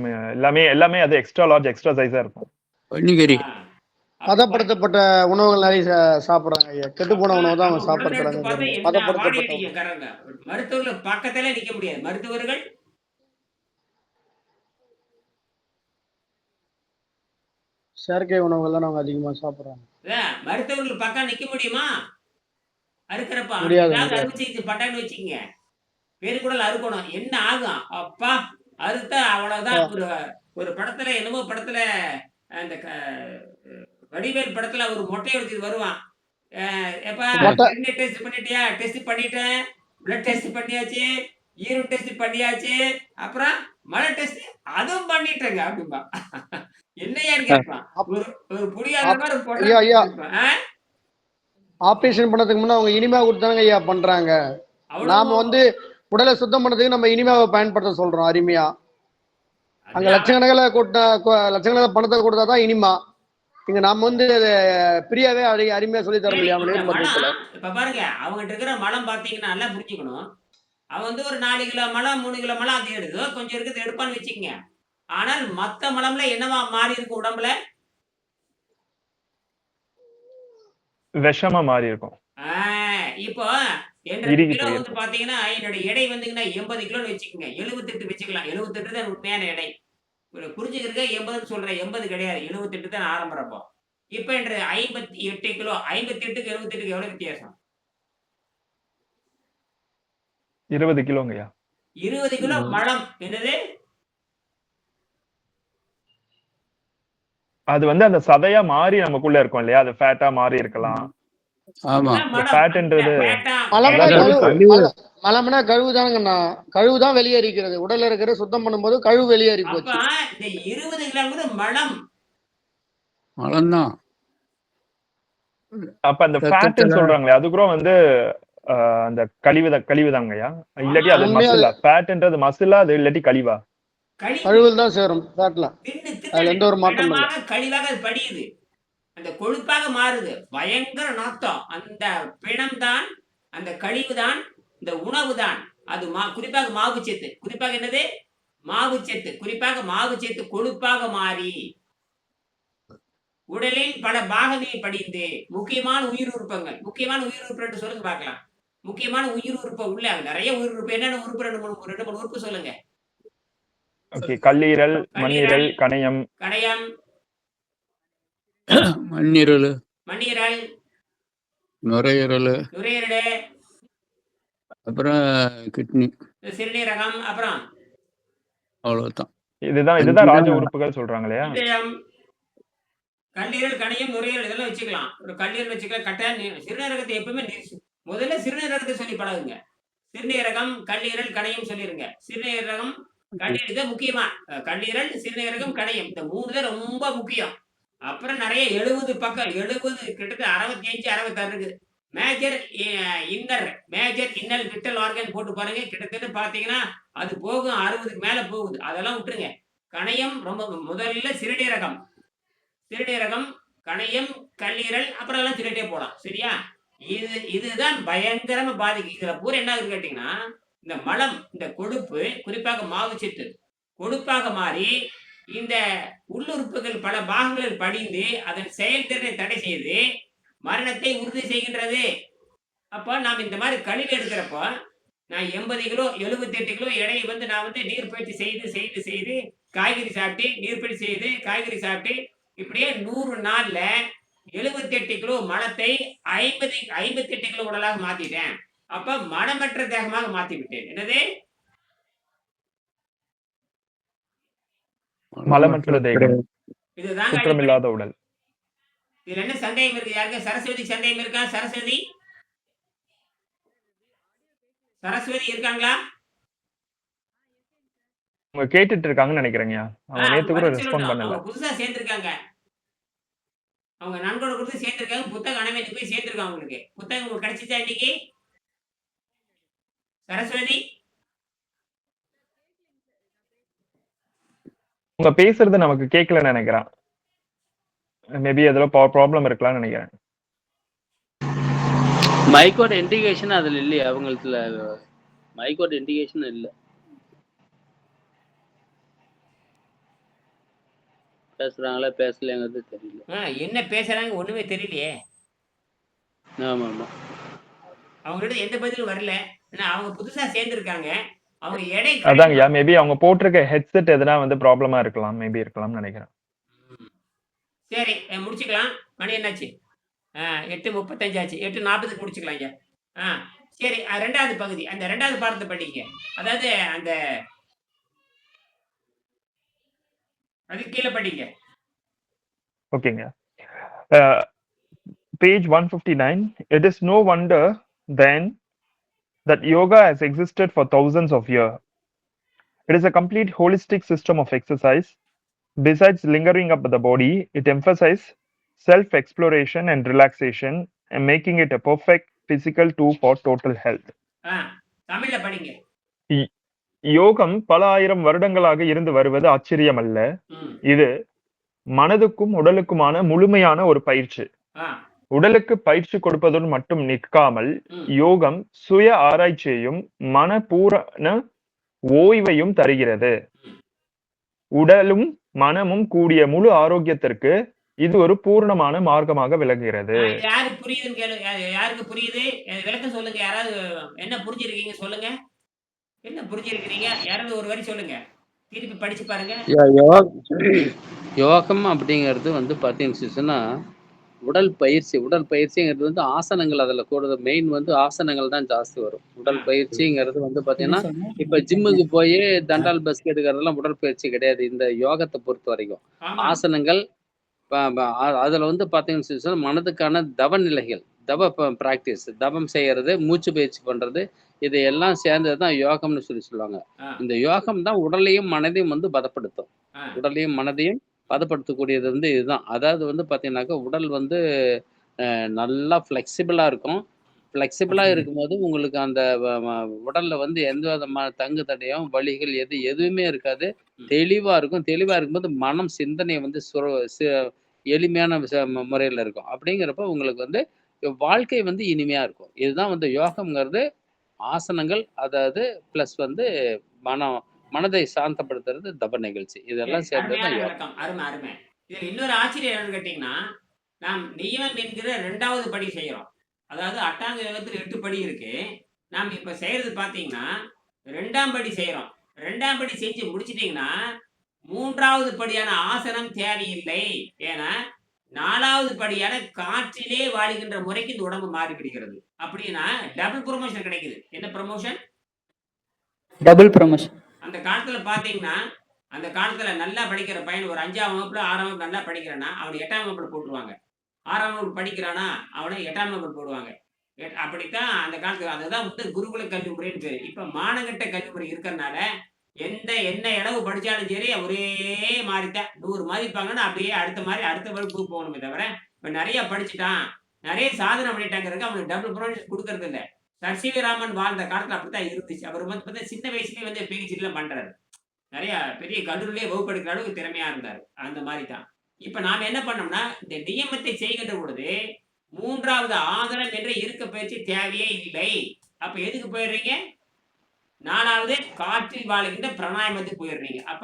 எல்லாமே அது எக்ஸ்ட்ரா லார்ஜ், எக்ஸ்ட்ரா சைஸா இருக்கும். பன்னிக்கறி ஆ. அப்ப பதப்படுத்தப்பட்ட உணவுகள் நிறைய சாப்பிடுறாங்க ஐயா. கெட்டு போன உணவு தான் அவங்க அப்ப உடல் எடுத்து சாப்பிடுறாங்க. பார்த்தா என்ன வாடி பதப்படுத்தப்பட்ட உணவு. அடிக்கக்காரங்க. மருத்துவர்கள் பக்கத்துல நிக்க முடியாது. மருத்துவர்கள் செயற்கை உணவுகள் தான் அவங்க அதிகமா சாப்பிடுறாங்க. மருத்துவர்கள் பக்கம் நிக்க முடியுமா? அறுக்கிறப்ப முடியாது, ஏதாவது முடியாது. அறுவை சிகிச்சை பட்டான்னு வச்சுக்கங்க, பெருங்குடல் அறுக்கணும், என்ன ஆகும்? அப்பா அறுத்தா அவ்வளவுதான். ஒரு ஒரு படத்துல என்னமோ படத்துல அந்த வடிவேல் படத்துல ஒரு மொட்டை எடுத்து வருவான். எப்பா மொட்டை. டெஸ்ட் பண்ணிட்டியா? டெஸ்ட் பண்ணிட்டேன், பிளட் டெஸ்ட் பண்ணியாச்சு, யூரின் டெஸ்ட் பண்ணியாச்சு, அப்புறம் மலை டெஸ்ட் அதுவும் பண்ணிட்டேங்க அப்படிம்பா. என்னையான்னு கேட்பான். ஒரு ஒரு புரியாத மாதிரி ஒரு பொட்டை ஐயா, ஐயா. கேட்பான். ஆபரேஷன் பண்ணதுக்கு முன்ன அவங்க இனிமா கொடுத்தாங்க ஐயா பண்றாங்க. நாம அவ்வளவு வந்து உடலை சுத்தம் பண்ணதுக்கு நம்ம இனிமாவை பயன்படுத்த சொல்றோம் அருமையா. அங்க அது லட்சக்கணக்கில் பணத்தை கொடுத்தாதான் இனிமா. இங்க நாம வந்து பிரியாவே அருமையா சொல்லி தரோம் இல்லையா இந்த நேர் மருத்துவத்துல. மலம் இப்ப பாருங்க, அவங்ககிட்ட இருக்கிற மலம் பாத்தீங்கன்னா நல்லா புரிஞ்சுக்கணும். அவன் வந்து ஒரு 4 கிலோ மலம் 3 கிலோ மலம் அது எடுத்து கொஞ்சம் இருக்குது எடுப்பான்னு வச்சுக்கங்க. ஆனால் மத்த மலம்ல என்னவா மாறி இருக்கு உடம்புல? விஷமா மாறி இருக்கும். இப்போ என்ற இறுகி கிலோ வந்து போயிருக்கும். பாத்தீங்கன்னா என்னோட எடை வந்துங்கன்னா 80 கிலோன்னு வச்சுக்கோங்க. 78 வச்சுக்கலாம். 78 தான் உண்மையான எடை. புரிஞ்சுக்கிறதுக்கு 80 சொல்றேன். 80 கிடையாது. 78 தான் ஆரம்பறப்போ. இப்ப என்ற 58 கிலோ. 58க்கு 78க்கு எவ்வளவு வித்தியாசம்? 20 கிலோங்கய்யா. 20 கிலோ மலம். என்னது? அது வந்து அந்த சதையா மாறி நமக்குள்ள இருக்கும் இல்லையா, அது ஃபேட்டா மாறி இருக்கலாம். ஆமா. அதான் மலம். ஃபேட்ன்றது மலம்னா அதாவது கழிவு. கழிவு. மலம்னா கழிவு தானுங்கண்ணா. கழிவு தான் வெளியேறிக்கிறது. உடல்ல இருக்கிற சுத்தம் பண்ணும்போது கழிவு வெளியேறி அப்ப போச்சு. இந்த 20 கிலோங்கிறது மலம். மலம்தான். அப்ப அந்த ரத்தத்துல ஃபேட்ன்னு சொல்றாங்களே, அது கூட வந்து அந்த கழிவுதாங்கய்யா. இல்லாட்டி அது உண்மையா மசிலா? ஃபேட்ன்றது மசிலா, அது இல்லாட்டி கழிவா? கழிவுகள் தான் சேரும் ஃபேட்ல. தின்னு அதுல எந்த ஒரு மாற்றமும் இல்லை. பிணமாக கழிவாக அது படியுது. அந்த கொழுப்பாக மாறுது. பயங்கர நாத்தம். அந்த பிணம் தான், அந்த கழிவு தான், இந்த உணவு தான். அது குறிப்பாக மாவுச்சத்து. குறிப்பாக என்னது? மாவுச்சத்து. குறிப்பாக மாவுச்சத்து கொழுப்பாக மாறி உடலில் பல பாகங்களில் படிந்து முக்கியமான உயிர் உறுப்புகள். முக்கியமான உயிர் உறுப்பு சொல்லுங்க பார்க்கலாம். முக்கியமான உயிர் உறுப்பு உள்ள நிறைய உயிர் உறுப்பு. என்னென்ன உறுப்பு? 2 3 உறுப்பு சொல்லுங்க. ஓகே. கல்லீரல், மண்ணீரல், கணையம். கணையம், மண்ணீரல், மண்ணீரல், நுரையீரல், நுரையீரல், அப்புறம் கிட்னி. சிறுநீரகம், அப்புறம் அவ்வளவுதான். இதுதான் ராஜ உறுப்புகள் சொல்றாங்க இல்லையா? இதயம், கல்லீரல், கணையம், நுரையீரல் இதெல்லாம் வச்சுக்கலாம். ஒரு கல்லீரல் வச்சுக்கலாம். கட்டாயம் சிறுநீரகத்தை எப்பவுமே முதல்ல சிறுநீரகத்தை சொல்லி பழகுங்க. சிறுநீரகம், கல்லீரல், கணையம் சொல்லிருங்க. சிறுநீரகம், கல்லீரல் இதான் முக்கியமா. கல்லீரல், சிறுநீரகம், கணையம் இந்த 3 தான் ரொம்ப முக்கியம். அப்புறம் நிறைய 70 பக்கம் 70 கிட்டத்தட்ட 65 66 இருக்குது. மேஜர் இன்னல் விட்டல் ஆர்கன் போட்டு பாருங்க. கிட்டத்தட்ட பாத்தீங்கன்னா அது போகும் 60க்கு மேல போகுது. அதெல்லாம் விட்டுருங்க. கணையம் ரொம்ப முதல்ல சிறுநீரகம், கணையம், கல்லீரல், அப்புறம் எல்லாம் சொல்லிட்டே போலாம். சரியா? இதுதான் பயங்கரமா பாதிக்கும். இதுல பூரா என்ன ஆகுதுன்னு கேட்டீங்கன்னா, இந்த மலம், இந்த கொழுப்பு, குறிப்பாக மாவுச்சத்து கொழுப்பாக மாறி இந்த உள்ளுறுப்புகள் பல பாகங்களில் படிந்து அதன் செயல்திறனை தடை செய்து மரணத்தை உறுதி செய்கின்றது. அப்ப நாம் இந்த மாதிரி கழிவு எடுக்கிறப்போ நான் 80 கிலோ 78 கிலோ எடையை வந்து நான் வந்து நீர்ப்பயிற்சி செய்து காய்கறி சாப்பிட்டு நீர்ப்பயிற்சி செய்து காய்கறி சாப்பிட்டு இப்படியே 100 நாள்ல 78 கிலோ மலத்தை 58 கிலோ உடலாக மாத்திட்டேன். அப்ப மனமற்ற தேகமாக மாத்தி விட்டேன். என்னது? மலமற்ற தேகம், இதுதாங்க அடிப்படை. குற்றமில்லாத உடல். இதுல என்ன சந்தேகம் இருக்கு? யாருக்கு சரஸ்வதி சந்தேகம் இருக்கா? சரஸ்வதி சரஸ்வதி இருக்காங்களா? அவங்க கேட்டுட்டு இருக்காங்கன்னு நினைக்கிறேங்கய்யா. அவங்க நேத்து கூட பதில் ரெஸ்பாண்ட் சொல்லட்டும். பண்ணல. அவங்க புதுசா சேர்ந்திருக்காங்க. அவங்க நண்பரோட கொடுத்து சேர்ந்திருக்காங்க. புத்தகம் அனைவருக்கு போய் சேர்ந்திருக்காங்க. உங்களுக்கு புத்தகம் உங்களுக்கு கிடைச்சிச்சா இன்னைக்கு? சரஸ்வதி உங்க பேசுறது நமக்கு கேட்கலன்னு நினைக்கிறேன். மேபி அதுல ப்ராப்ளம் இருக்கலாம்னு நினைக்கிறேன். மைக்கோட இண்டிகேஷன் அதுல இல்லையா? அவங்களுக்கு மைக்கோட இண்டிகேஷன் இல்ல. பேசுறாங்களா பேசலங்கிறது தெரியல. என்ன பேசுறாங்க ஒண்ணுமே தெரியலையே. ஆமா ஆமா. அவங்ககிட்ட எந்த பதிலும் வரல. ஏன்னா அவங்க புதுசா சேர்ந்திருக்காங்க. அவங்க எடை அதாங்கய்யா, மேபி அவங்க போட்டிருக்க ஹெட்செட் எதனா வந்து ப்ராப்ளமா இருக்கலாம், மேபி இருக்கலாம்னு நினைக்கிறேன். சரி முடிச்சுக்கலாம். மணி என்னாச்சு? 8:35 ஆச்சு. 8:40க்கு முடிச்சுக்கலாம் ஐயா. சரி 2வது பகுதி. அந்த 2வது பாடத்தை படிங்க. அதாவது அந்த அது கீழே படிங்க. ஓகேங்க. Page 159. It is no wonder then that yoga has existed for thousands of years. It is a complete holistic system of exercise. Besides lingering up the body, it emphasizes self-exploration and relaxation and making it a perfect physical tool for total health. தமிழ்ல படிங்க. யோகம் பல ஆயிரம் வருடங்களாக இருந்து வருவது ஆச்சரியம் அல்ல. இது மனதுக்கும் உடலுக்குமான முழுமையான ஒரு பயிற்சி. உடலுக்கு பயிற்சி கொடுப்பதுடன் மட்டும் நிற்காமல் யோகம் சுய ஆராய்ச்சியையும் மனப்பூரண ஓய்வையும் தருகிறது. உடலும் மனமும் கூடிய முழு ஆரோக்கியத்திற்கு இது ஒரு பூர்ணமான மார்க்கமாக விளங்குகிறது. யாருக்கு புரியுதுன்னு கேளுங்க. யாருக்கு புரியுது விளக்கம் சொல்லுங்க. யாராவது என்ன புரிஞ்சிருக்கீங்க சொல்லுங்க. என்ன புரிஞ்சிருக்கிறீங்க? யாராவது ஒரு வரி சொல்லுங்க. திருப்பி படிச்சு பாருங்க. யோகம் அப்படிங்கிறது வந்து பாத்தீங்கன்னா உடல் பயிற்சிங்கிறது வந்து ஆசனங்கள் அதுல கூடுதல் மெயின் வந்து ஆசனங்கள் தான் ஜாஸ்தி வரும். உடல் பயிற்சிங்கிறது வந்து பாத்தீங்கன்னா இப்ப ஜிம்முக்கு போய் தண்டால் பஸ் எடுக்கிறதெல்லாம் உடற்பயிற்சி கிடையாது. இந்த யோகத்தை பொறுத்த வரைக்கும் ஆசனங்கள் அதுல வந்து பாத்தீங்கன்னா மனதுக்கான தவ நிலைகள், தவ பிராக்டிஸ், தவம் செய்யறது, மூச்சு பயிற்சி பண்றது, இது எல்லாம் சேர்ந்ததுதான் யோகம்னு சொல்லுவாங்க. இந்த யோகம் தான் உடலையும் மனதையும் வந்து பதப்படுத்தும். உடலையும் மனதையும் பதப்படுத்தக்கூடியது வந்து இதுதான். அதாவது வந்து பாத்தீங்கன்னாக்கா உடல் வந்து நல்லா ஃபிளெக்சிபிளா இருக்கும். ஃபிளெக்சிபிளா இருக்கும்போது உங்களுக்கு அந்த உடல்ல வந்து எந்த விதமான தங்கு தடையும் வலிகள் எதுவுமே இருக்காது. தெளிவா இருக்கும். தெளிவா இருக்கும்போது மனம் சிந்தனை வந்து எளிமையான முறையில இருக்கும். அப்படிங்கிறப்ப உங்களுக்கு வந்து வாழ்க்கை வந்து இனிமையா இருக்கும். இதுதான் வந்து யோகம்ங்கிறது. ஆசனங்கள் அதாவது பிளஸ் வந்து மனதை சாந்தப்படுத்துறது தப நிகழ்ச்சி. இதெல்லாம் சேர்ந்ததுதான் யோகம். அருமை அருமை. இதுல இன்னொரு ஆச்சரியம் என்னன்னு கேட்டீங்கன்னா, நாம் நியமம் என்கிற 2வது படி செய்யறோம். அதாவது அட்டாங்க யோகத்துல 8 படி இருக்கு. நாம் இப்ப செய்யறது பாத்தீங்கன்னா 2ஆம் படி செய்யறோம். 2ஆம் படி செஞ்சு முடிச்சிட்டீங்கன்னா 3வது படியான ஆசனம் தேவையில்லை. ஏன்னா 4வது படியான காற்றிலே வாழ்கின்ற முறைக்கு இந்த உடம்பு மாறிவிடுகிறது. அப்படின்னா டபுள் ப்ரமோஷன் கிடைக்குது. என்ன ப்ரமோஷன்? Double promotion. அந்த காலத்துல பாத்தீங்கன்னா அந்த காலத்துல நல்லா படிக்கிற பையன் ஒரு 5ஆம் வகுப்புல 6ஆம் வகுப்பு நல்லா படிக்கிறானா அவனை 8ஆம் வகுப்புல போட்டுருவாங்க. 6ஆம் வகுப்பு படிக்கிறானா அவனை 8ஆம் வகுப்பு போடுவாங்க. அப்படித்தான் அந்த காலத்துல. அதுதான் வந்து குருகுல கல்வி முறைன்னு பேரு. இப்ப மானகட்ட கல்வி முறை இருக்கிறதுனால என்ன அளவு படிச்சாலும் சரி ஒரே மாதிரிதான் 100 மதிப்பாங்கன்னா அப்படியே அடுத்த வகுப்பு போகணுமே தவிர இப்ப நிறைய படிச்சுட்டான் நிறைய சாதனை பண்ணிட்டாங்கிறதுக்கு அவனுக்கு டபுள் ப்ரமோஷன் கொடுக்கறது இல்லை. சர் சி வி ராமன் வாழ்ந்த காலத்துல அப்படித்தான் இருந்துச்சு. அவர் வந்து சின்ன வயசுலயே வந்து PhD எல்லாம் பண்றாரு. நிறைய பெரிய கல்லூரிலேயே வகுப்பு எடுக்கிற அளவுக்கு திறமையா இருந்தாரு. அந்த மாதிரி தான். இப்ப நாம என்ன பண்ணோம்னா இந்த நியமத்தை செய்கின்ற பொழுது 3வது ஆசனம் என்ற இருக்க பயிற்சி தேவையே இல்லை. அப்ப எதுக்கு போயிடுறீங்க? 4வது காற்றில் வாழ்கின்ற பிராணாயாமத்துக்கு போயிடுறீங்க. அப்ப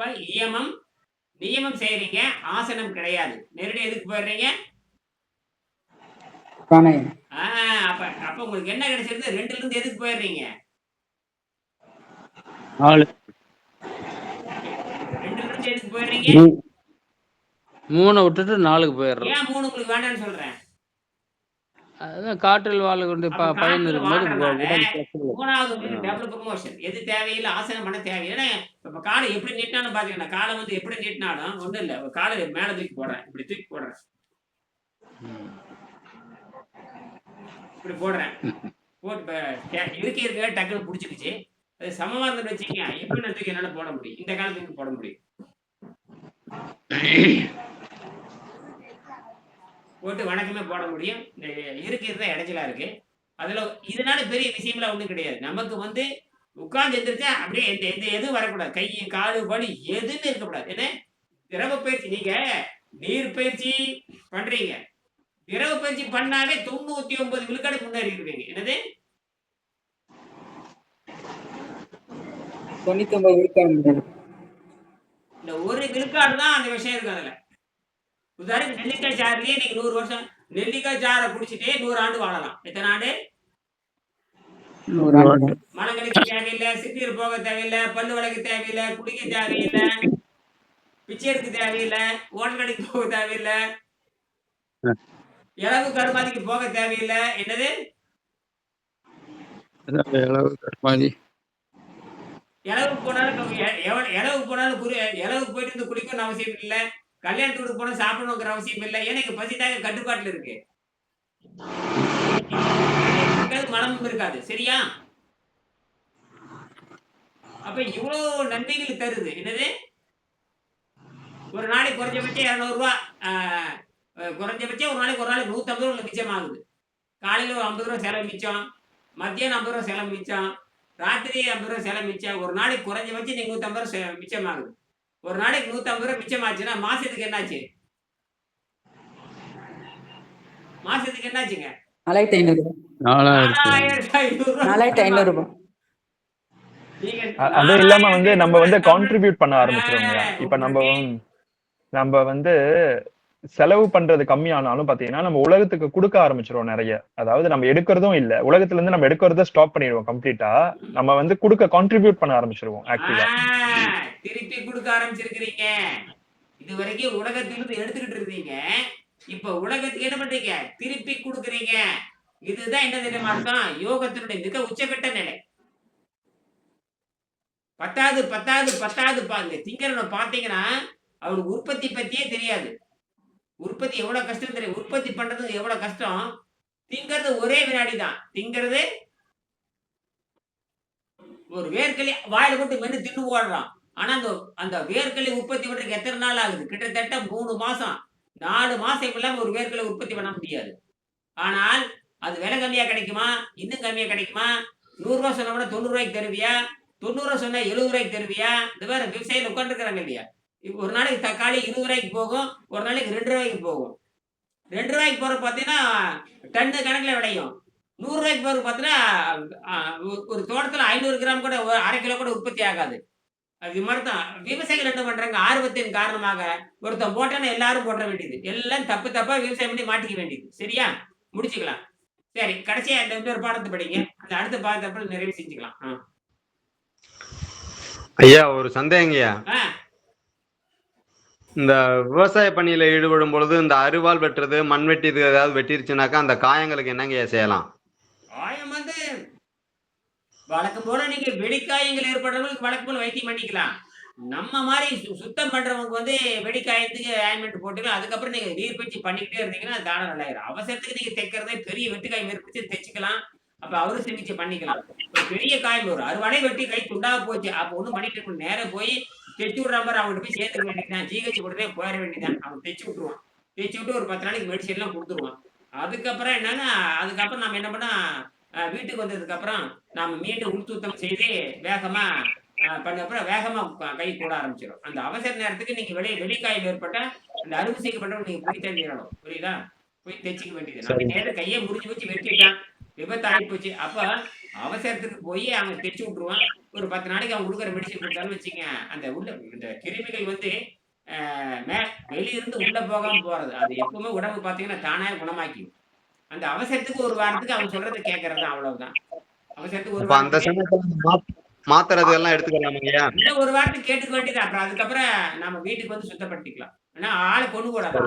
நியமம் செய்யறீங்க, ஆசனம் கிடையாது. நேரடியாக எதுக்கு போயிடுறீங்க? அப்ப உங்களுக்கு என்ன கிடைச்சிருக்கு? 2ல இருந்து எதுக்கு போயிடுறீங்க? 4. 2ல இருந்து எதுக்கு போயிடுறீங்க? 3 விட்டுட்டு 4க்கு போயிடுறோம். ஏன் 3 உங்களுக்கு வேண்டாம்னு சொல்றேன்? அதான் காற்றில் வாழக்கூடிய அப்ப பயன் காற்றுல இருக்கும்போது வாழ்றனால உடல் flexible. மூணாவது வந்து டபுள் ப்ரமோஷன். எது தேவையில்ல ஆசனம் பண்ண தேவையில்ல. ஏன்னா இப்ப காலை எப்படி நீட்டினாலும் பாத்தீங்கன்னா, காலை வந்து எப்படி நீட்டினாலும் ஒண்ணும் இல்ல. காலை மேல தூக்கி போடுறேன். இப்படி தூக்கி போடுறேன். இப்படி போடுறேன். போட்டு இருக்க டக்குன்னு புடிச்சுக்கிச்சு. அது சமமா இருந்துன்னு வச்சுக்கங்க, எப்படி நான் தூக்கி என்னால போட முடியும்? இந்த காலத்துக்கு போட முடியும். போட்டு வணக்கமே போட முடியும். இந்த இருக்கிறது தான் இடைஞ்சலா இருக்கு. அதுல இதனால பெரிய விஷயம்லாம் ஒண்ணும் கிடையாது. நமக்கு வந்து உட்கார்ந்து எந்திரிச்சா அப்படியே எதுவும் வரக்கூடாது. கை, காலு, வலி எதுவுமே இருக்கக்கூடாது. என்ன திரவ பயிற்சி நீங்க நீர் பயிற்சி பண்றீங்க. திரவ பயிற்சி பண்ணாவே 99 விழுக்காடு முன்னேறி இருக்கீங்க. என்னது 99 விழுக்காடு. இந்த ஒரு விழுக்காடு தான் அந்த விஷயம் இருக்கு அதுல. உதாரணத்துக்கு நெல்லிக்காய் சாறுலயே நீங்க 100 வருஷம் நெல்லிக்காய் சாறை குடிச்சிட்டே 100 ஆண்டு வாழலாம். எத்தனை ஆண்டு? 100 ஆண்டு. மலம் கழிக்க தேவையில்லை, சிறுநீர் போக தேவையில்லை, பல்லு விளக்க தேவையில்லை, குடிக்க தேவையில்லை, பிச்சை எடுக்க தேவையில்லை, ஓட்டல் கடைக்கு போக தேவையில்லை, இளவு கருமாதிக்கு போக தேவையில்லை. என்னது இளவு கருமாதி இளவுக்கு போனாலும் இளவுக்கு போயிட்டு இருந்து குளிக்கணும்னு அவசியம் இல்லை. கல்யாணத்துக்கு போனா சாப்பிடணுங்கிற அவசியம் இல்லை. ஏன்னா இங்க பசிதாக கட்டுப்பாட்டுல இருக்கு. மனமும் இருக்காது. சரியா? அப்ப இவ்வளவு நன்மைகள் தருது. என்னது ஒரு நாளைக்கு குறைஞ்சபட்சம் 200 ரூபாய், குறைஞ்சபட்சம் ஒரு நாளைக்கு 150 ரூபாய் மிச்சம் ஆகுது. காலையில ஒரு 50 ரூபாய் செலவு மிச்சம், மத்தியானம் 50 ரூபாய் செலவு மிச்சம், ராத்திரி 50 ரூபாய் செலவு மிச்சம். ஒரு நாளைக்கு குறைஞ்சபட்சம் நீங்க 150 ரூபாய் மிச்சம் ஆகுது. ஒரு நாளைக்கு 150 ரூபாய் மிச்சம் ஆச்சுன்னா மாசத்துக்கு என்னாச்சு? மாசத்துக்கு என்னாச்சுங்க? 4500. 4500 ரூபாய். அது இல்லாம வந்து நம்ம வந்து கான்ட்ரிபியூட் பண்ண ஆரம்பிச்சிருவோங்க. இப்ப நம்ம வந்து செலவு பண்றது கம்மியானாலும் பாத்தீங்கன்னா நம்ம உலகத்துக்கு கொடுக்க ஆரம்பிச்சிருவோம் நிறைய. அதாவது நம்ம எடுக்கிறதும் இல்ல, உலகத்துல இருந்து நம்ம எடுக்கிறத ஸ்டாப் பண்ணிடுவோம் கம்ப்ளீட்டா. நம்ம வந்து கான்ட்ரிபியூட் பண்ண ஆரம்பிச்சிருவோம் ஆக்டிவா. திருப்பி கொடுக்க ஆரம்பிச்சிருக்கிறீங்க. இது வரைக்கும் உலகத்திலிருந்து எடுத்துக்கிட்டு இருந்தீங்க. இப்ப உலகத்துக்கு என்ன பண்றீங்க? திருப்பி கொடுக்குறீங்க. இதுதான் என்ன தெரியுமா அர்த்தம்? யோகத்தினுடைய மிக உச்சகட்ட நிலை. 10வது பாருங்க. திங்கரனை பாத்தீங்கன்னா அவருக்கு உற்பத்தி பத்தியே தெரியாது. உற்பத்தி எவ்வளவு கஷ்டம் தெரியும். உற்பத்தி பண்றது எவ்வளவு கஷ்டம். திங்கிறது ஒரே வினாடி தான். திங்கிறது ஒரு வேர்க்கலி வாயில போட்டு மென்னு தின்னு போடுறான். ஆனா அந்த வேர்க்கலி உற்பத்தி பண்றதுக்கு எத்தனை நாள் ஆகுது? கிட்டத்தட்ட 3 மாசம் 4 மாசம் இல்லாம ஒரு வேர்க்கலை உற்பத்தி பண்ண முடியாது. ஆனால் அது விலை கம்மியா கிடைக்குமா? இன்னும் கம்மியா கிடைக்குமா? 100 ரூபாய் சொன்னோம்னா 90 ரூபாய்க்கு தருவியா? 90 ரூபாய் சொன்னா 70 ரூபாய்க்கு தருவியா? இந்த வேற விவசாயிகள் உட்காந்துருக்காங்க இல்லையா? ஒரு நாளைக்கு தக்காளி 20 ரூபாய்க்கு போகும், ஒரு நாளைக்கு 2 ரூபாய்க்கு போகும். 2 ரூபாய்க்கு போற பாத்தீங்கன்னா டன்னு கணக்குல விளையும். 100 ரூபாய்க்கு போற பாத்தீங்கன்னா ஒரு தோட்டத்துல 500 கிராம் கூட 1/2 கிலோ கூட உற்பத்தி ஆகாது. அது மாதிரி தான் விவசாயிகள் என்ன பண்றாங்க? ஆர்வத்தின் காரணமாக ஒருத்தன் போட்டான்னு எல்லாரும் போட வேண்டியது. எல்லாம் தப்பா விவசாயம் பண்ணி மாட்டிக்க வேண்டியது. சரியா? முடிச்சுக்கலாம். சரி, கடைசியா இந்த இன்னொரு பாடத்தை படிங்க. அந்த அடுத்த பாடத்தை நிறைவு செஞ்சுக்கலாம். ஐயா ஒரு சந்தேகங்கய்யா. இந்த விவசாய பணியில ஈடுபடும் பொழுது இந்த அருவாள் வெட்டுறது, மண் வெட்டி இது ஏதாவது வெட்டிருச்சுனாக்கா அந்த காயங்களுக்கு என்னங்கய்யா செய்யலாம்? காயம் வந்து வழக்கம் போல நீங்க வெடிக்காயங்கள் ஏற்படுறவங்களுக்கு வழக்கம் போல வைத்தியம் பண்ணிக்கலாம். நம்ம மாதிரி சுத்தம் பண்றவங்க வந்து வெடிக்காயத்துக்கு ஆயின்மெண்ட் போட்டுக்கலாம். அதுக்கப்புறம் நீங்க நீர் பயிற்சி பண்ணிக்கிட்டே இருந்தீங்கன்னா அது தானே நல்லாயிரும். அவசரத்துக்கு நீங்க தைக்கிறதே பெரிய வெட்டுக்காயம் ஏற்படுத்தி தைச்சுக்கலாம். அப்ப அவரும் சிகிச்சை பண்ணிக்கலாம். ஒரு பெரிய காயம் ஒரு அறுவடை வெட்டி கை துண்டாக போச்சு. அப்ப ஒண்ணும் பண்ணிட்டு நேரம் போய் தைச்சு விடுற மாதிரி அவங்ககிட்ட போய் சேர்த்துக்க வேண்டியதுதான். ஜிஹெச் உடனே போயிட வேண்டியதான். அவன் தைச்சு விட்டுருவான். தைச்சு விட்டு ஒரு 10 நாளைக்கு மெடிசன் எல்லாம் கொடுத்துருவான். அதுக்கப்புறம் என்னன்னா அதுக்கப்புறம் நம்ம என்ன பண்ணா வீட்டுக்கு வந்ததுக்கு அப்புறம் நாம மீண்டும் உள்சுத்தம் செய்து வேகமா பண்ணப்புறம் வேகமா கை கூட ஆரம்பிச்சிடும். அந்த அவசர நேரத்துக்கு நீங்க வெளிக்காயம் ஏற்பட்டா அந்த அறுவை செய்யப்பட்டவங்க நீங்க போய் தெரிஞ்சிடணும். புரியுதா? போய் தைச்சிக்க வேண்டியது. நம்ம நேரம் கையை முடிஞ்சு வச்சு வெட்டிட்டான், விபத்து ஆகி போச்சு. அப்ப அவசரத்துக்கு போய் அவங்க தைச்சு விட்டுருவான். ஒரு 10 நாளைக்கு அவங்க கொடுக்குற மெடிசன் கொடுத்தாலும் வச்சுங்க, அந்த உள்ள இந்த கிருமிகள் வந்து வெளியிருந்து உள்ள போகாம போறது. அது எப்பவுமே உடம்பு பாத்தீங்கன்னா தானே குணமாக்கிடும். அந்த அவசரத்துக்கு ஒரு வாரத்துக்கு அவங்க சொல்றதை கேட்கறது அவ்வளவுதான். அவசரத்துக்கு ஒரு வாரத்துக்கு மாத்திரது எல்லாம் எடுத்துக்கலாமா? ஒரு வாரத்துக்கு கேட்டுக்க வேண்டியது. அப்புறம் அதுக்கப்புறம் நம்ம வீட்டுக்கு வந்து சுத்தப்படுத்திக்கலாம். ஏன்னா ஆளை கொண்டு போடாது.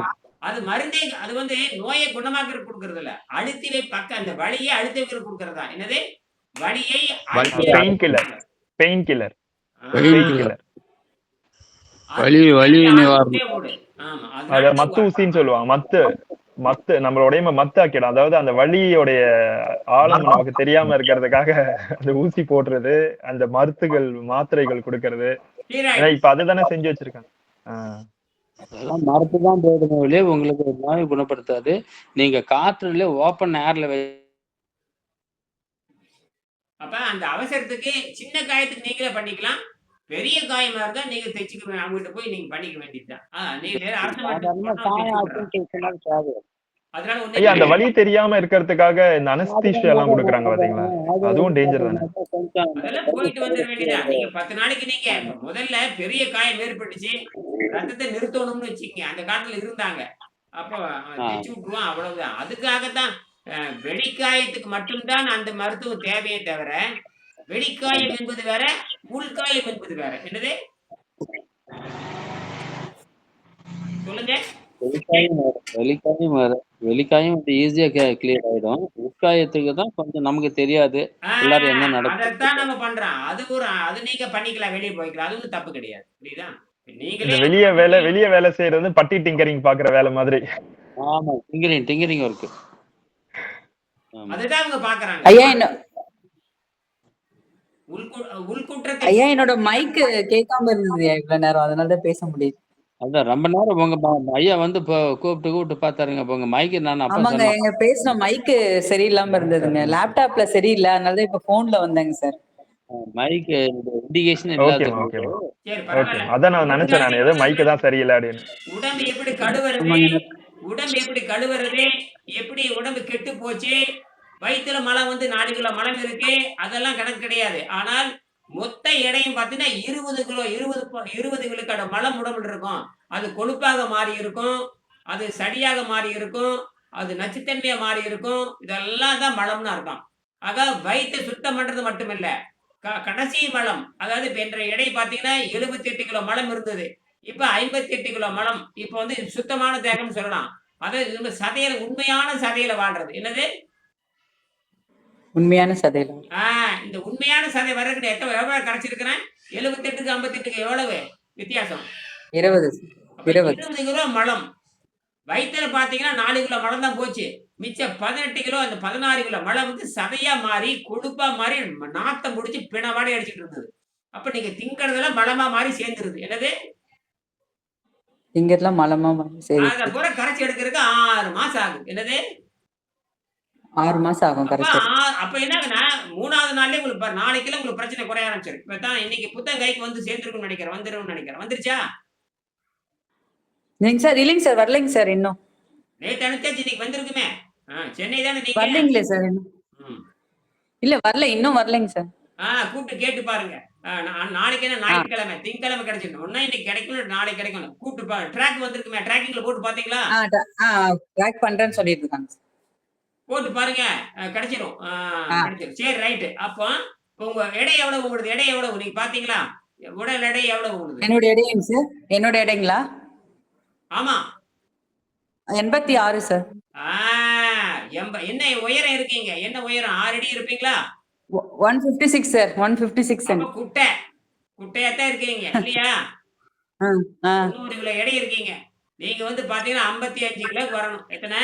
அது மருந்தே, அது வந்து நோயை குணமாக்குறது கொடுக்கறது இல்ல, அழுத்தி வை பக்க அந்த வலியை அழுத்தி வைக்கிறது கொடுக்கறதா. என்னது? வலியை அழுத்தி pain killer, pain killer, pain pain killer, killer. வலி வலி நிவாரணம். ஆமா, அத அதனால மத்து ஊசின்னு சொல்லுவாங்க. மத்து நம்மளோட உடம்ப மத்து ஆக்கிடும். அதாவது அந்த வலியோடைய ஆழம் நமக்கு தெரியாம இருக்கிறதுக்காக அந்த ஊசி போடுறது, அந்த மருத்துகள் மாத்திரைகள் கொடுக்கறது. ஏன்னா இப்ப அதுதானே செஞ்சு வச்சிருக்காங்க. அதெல்லாம் மரத்து தான் போயிடுமே வெளியே உங்களுக்கு நோயை குணப்படுத்தாது. நீங்க காற்றுல ஓப்பன் ஏர்ல அப்ப அந்த அவசரத்துக்கு சின்ன காயத்துக்கு நீங்களே பண்ணிக்கலாம். பெரிய காயமா இருந்தா நீங்க தைச்சுக்க, அவங்ககிட்ட போய் நீங்க பண்ணிக்க வேண்டியதுதான். நீங்க நேரா அரசு மருத்துவமனைக்கு போனா தைச்சு விடுறாங்க. அதனால ஒண்ணே ஐயா, அந்த வலி தெரியாம இருக்கிறதுக்காக இந்த அனஸ்தீஷியா எல்லாம் கொடுக்குறாங்க பாத்தீங்களா? அதுவும் டேஞ்சர் தானே. அதெல்லாம் போயிட்டு வந்துட வேண்டியதான். நீங்க 10 நாளைக்கு நீங்க இப்ப முதல்ல பெரிய காயம் ஏற்பட்டுச்சு, ரத்தத்தை நிறுத்தணும்னு வச்சுக்கங்க, அந்த காலத்துல இருந்தாங்க. அப்போ தைச்சு விட்டுருவான், அவ்வளவுதான். அதுக்காகத்தான் வெளிக்காயத்துக்கு மட்டும்தான் அந்த மருத்துவம் தேவையே தவிர, வெளிக்காயம் என்பது வேற, உள்காயம் என்பது வேற. என்னது சொல்லுங்க? வெளிக்காயம் ஈஸியா கிளியர் ஆயிடும். உட்காயத்துக்கு தான் கொஞ்சம் நமக்கு தெரியாது எல்லாரும் என்ன நடக்கும். அதைத்தான் நம்ம பண்றோம். அது நீங்க பண்ணிக்கலாம், வெளியே போய்க்கலாம், அது ஒன்றும் தப்பு கிடையாது. புரியுதா? இந்த வெளிய வேலை செய்யறது பட்டி டிங்கரிங் பாக்குற வேலை மாதிரி. ஆமா, டிங்கரிங் ஒர்க். அதுதான் அவங்க பாக்குறாங்க. ஐயா என்னோட மைக் கேட்காம இருந்தது இவ்வளவு நேரம், அதனாலதான் பேச முடியுது. அதான் ரொம்ப நேரம் உங்க ஐயா வந்து கூப்பிட்டு பாத்தாருங்க. உங்க மைக்கு நான் அப்ப ஆமாங்க, எங்க பேசுன மைக்கு சரியில்லாம இருந்ததுங்க. லேப்டாப்ல சரியில்லை, அதனாலதான் இப்ப போன்ல வந்தேங்க சார். மைக் இண்டிகேஷன் இல்லாத. அதான் நான் நினைச்சேன், நான் ஏதோ மைக்கு தான் சரியில்லை அப்படின்னு. உடம்பு எப்படி கழுவுறது, எப்படி உடம்பு கெட்டு போச்சு, வயிற்றுல மலம் வந்து 4 கிலோ மலம் இருக்கு, அதெல்லாம் கணக்கு கிடையாது. ஆனால் மொத்த எடையும் பார்த்தீங்கன்னா 20 விழுக்காடு மலம் உடம்புல இருக்கும். அது கொழுப்பாக மாறி இருக்கும், அது சடியாக மாறி இருக்கும், அது நச்சுத்தன்மையா மாறி இருக்கும். இதெல்லாம் தான் மலம்னு அர்த்தம். ஆக வயிற்றை சுத்தம் பண்றது மட்டுமில்ல, கடைசி மலம், அதாவது இப்ப என்ற எடை பார்த்தீங்கன்னா 78 கிலோ மலம் இருந்தது, இப்ப 58 கிலோ மலம். இப்ப வந்து சுத்தமான தேகம் சொல்லலாம். அதாவது சதையில, உண்மையான சதையில வாழ்றது. என்னது? உண்மையான சதையில. இந்த உண்மையான சதை வர்றதுக்கு எவ்வளவு கரைச்சிருக்கிறேன்? 78க்கு 58க்கு எவ்வளவு வித்தியாசம்? 20 கிலோ மலம். வயிற்றுல பாத்தீங்கன்னா 4 கிலோ மலம் தான் போச்சு. மிச்சம் 18 கிலோ, அந்த 16 கிலோ மலம் வந்து சதையா மாறி, கொழுப்பா மாறி, நாத்தம் முடிச்சு பிணவாடை அடிச்சுட்டு இருந்தது. அப்ப நீங்க திங்கிறதெல்லாம் மலமா மாறி சேர்ந்துருது. என்னது? திங்கறதுலாம் மலமா மாறி அதை பூரா கரைச்சி எடுக்கிறதுக்கு 6 மாசம் ஆகும். என்னது? 6 மாசம் ஆகும் கரைச்சி. அப்ப என்னங்கன்னா 3வது நாள்லயே உங்களுக்கு நாளைக்குல உங்களுக்கு பிரச்சனை குறைய ஆரம்பிச்சிரு. இப்பதான் இன்னைக்கு புத்தகம் கைக்கு வந்து சேர்ந்துருக்கும்னு நினைக்கிறேன், வந்துரும்னு நினைக்கிறேன். வந்துருச்சா? இல்லைங்க சார், வரலைங்க சார் இன்னும். நேற்று அனுப்பிச்சாச்சு, இன்னைக்கு வந்திருக்குமே. சென்னை தானே நீங்க? வரலைங்களே சார் இன்னும். இல்ல வரல, இன்னும் வரலைங்க சார். கூப்பிட்டு கேட்டு பாருங்க. நாளைக்கு என்ன ஞாயிற்றுக்கிழமை, திங்கக்கிழமை கிடைச்சிடும். ஒன்னா இன்னைக்கு கிடைக்கும், நாளைக்கு கிடைக்கும். கூப்பிட்டு பாருங்க. ட்ராக் வந்திருக்குமே, ட்ராக்கிங்ல போட்டு பாத்தீங்களா? ட்ராக் பண்றேன்னு சொல்லிட்டு இருக்காங்க. போட்டு பாருங்க, கிடைச்சிடும். சரி, ரைட்டு. அப்போ உங்க எடை எவ்வளவு? உங்களது எடை எவ்வளவு நீங்க பாத்தீங்களா? உடல் எடை எவ்வளவு உங்களுக்கு? என்னோட எடைங்க சார், என்னோட எடைங்களா? ஆமா, 86 சார். என்ன உயரம் இருக்கீங்க? என்ன உயரம்? 6 அடி இருப்பீங்களா? 156 சார், 156. குட்டையாத்தான் இருக்கீங்க இல்லையா? 100 கிலோ எடை இருக்கீங்க. நீங்க வந்து பாத்தீங்கன்னா 55 கிலோக்கு வரணும். எத்தனை?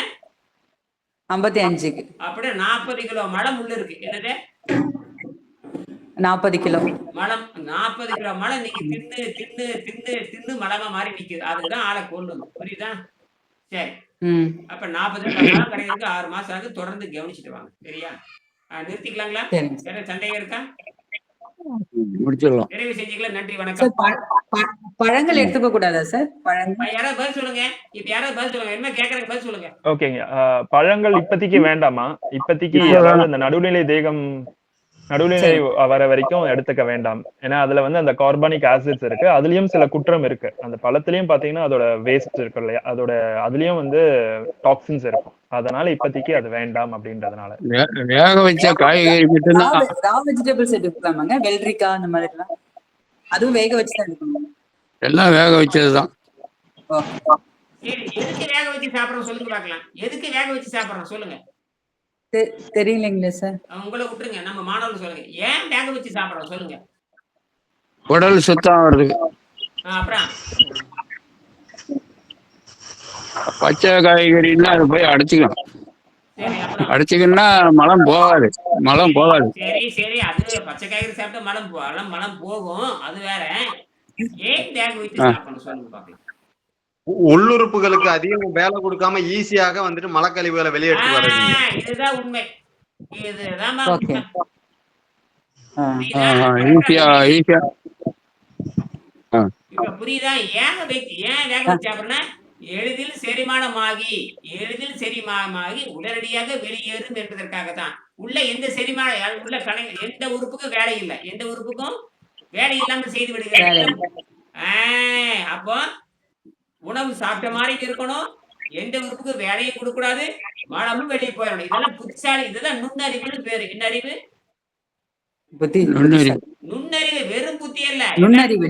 55க்கு. அப்படியே 40 கிலோ மலம் உள்ள இருக்கு. என்னது? 40 கிலோ மலம். 40 கிலோ மலம் நீங்க தின்னு தின்னு தின்னு தின்னு மலமா மாறி நிக்குது. அதுதான் ஆளை கொள்ளுது. புரியுதா? சரி, அப்ப 40 கிலோ மலம் கிடைக்கிறதுக்கு 6 மாசம் ஆகுது. தொடர்ந்து கவனிச்சுட்டு வாங்க. சரியா? நிறுத்திக்கலாங்களா? சந்தேகம் இருக்கா? முடிச்சிடலாம். நிறைவு செஞ்சுக்கலாம். நன்றி, வணக்கம். பழங்கள் எடுத்துக்க கூடாதா சார்? பழங்கள் யாராவது பதில் சொல்லுங்க. இப்ப யாராவது பதில் சொல்லுங்க. என்ன கேக்குறதுக்கு பதில் சொல்லுங்க. ஓகேங்க, பழங்கள் இப்போதைக்கு வேண்டாமா? இப்போதைக்கு அதாவது அந்த நடுநிலை வர வரைக்கும் எடுத்துக்க வேண்டாம். ஏன்னா அதுல வந்து அந்த கார்பானிக் ஆசிட்ஸ் இருக்கு, அதுலயும் சில குற்றம் இருக்கு. அந்த பழத்திலயும் பாத்தீங்கன்னா அதோட வேஸ்ட் இருக்கு இல்லையா, அதுலயும் வந்து டாக்ஸின்ஸ் இருக்கும். அதனால இப்போதைக்கு அது வேண்டாம் அப்படின்றதுனால. வேக வச்ச காய்கறி மட்டும்தான். ரா வெஜிடபிள்ஸ் எடுக்கலாமாங்க? வெள்ளரிக்காய் அந்த மாதிரி எல்லாம் அதுவும் வேக வச்சு தான் எடுக்கணும். எல்லாம் வேக வச்சதுதான். சரி, எதுக்கு வேக வச்சு சாப்பிடுறோம் சொல்லுங்க பார்க்கலாம். எதுக்கு வேக வச்சு சாப்பிடுறோம் சொல்லுங்க. தெரியலைங்களே சார். உங்களை விட்டுருங்க, நம்ம மாணவர்கள் சொல்லுங்க. ஏன் வேக வச்சு சாப்பிடுறோம் சொல்லுங்க. உடல் சுத்தம் வருது. அப்புறம் பச்சை காய்கறின்னா அது போய் அடைச்சிக்கணும். சரி, அப்புறம் அடைச்சிக்கணும்னா மலம் போகாது. மலம் போகாது. சரி சரி, அது பச்சை காய்கறி சாப்பிட்டா மலம் போகும், அது வேற. ஏன் வேக வச்சு சாப்பிடணும் சொல்லுங்க பார்க்கலாம். உள்ளுறுப்புகளுக்கு அதிகம் வேலை கொடுக்காம ஈஸியாக வந்துட்டு மலக்கழிவுகளை வெளியெடுத்து வர்றீங்க. இதுதான் உண்மை. இதுதான் ஓகே. ஈஸியா ஈஸியா. இப்ப புரியுதா? ஏன் வேக வச்சு சாப்பிடணும்? எளிதில் செரிமானமாகி உடனடியாக வெளியேறும் என்பதற்காகத்தான். உள்ள எந்த செரிமானம் உள்ள எந்த உறுப்புக்கும் வேலை இல்லை, எந்த உறுப்புக்கும் வேலை இல்லாம செய்து விடுகிறது. அப்போ உணவு சாப்பிட்ட மாதிரி இருக்கணும், எந்த உறுப்புக்கும் வேலையும் கொடுக்க கூடாது, மனமும் வெளியே போயிடணும். இதெல்லாம் புத்திசாலி, இதெல்லாம் நுண்ணறிவுன்னு பேரு. என்ன அறிவு? நுண்ணறிவு. வெறும் புத்தி அல்ல, நுண்ணறிவு.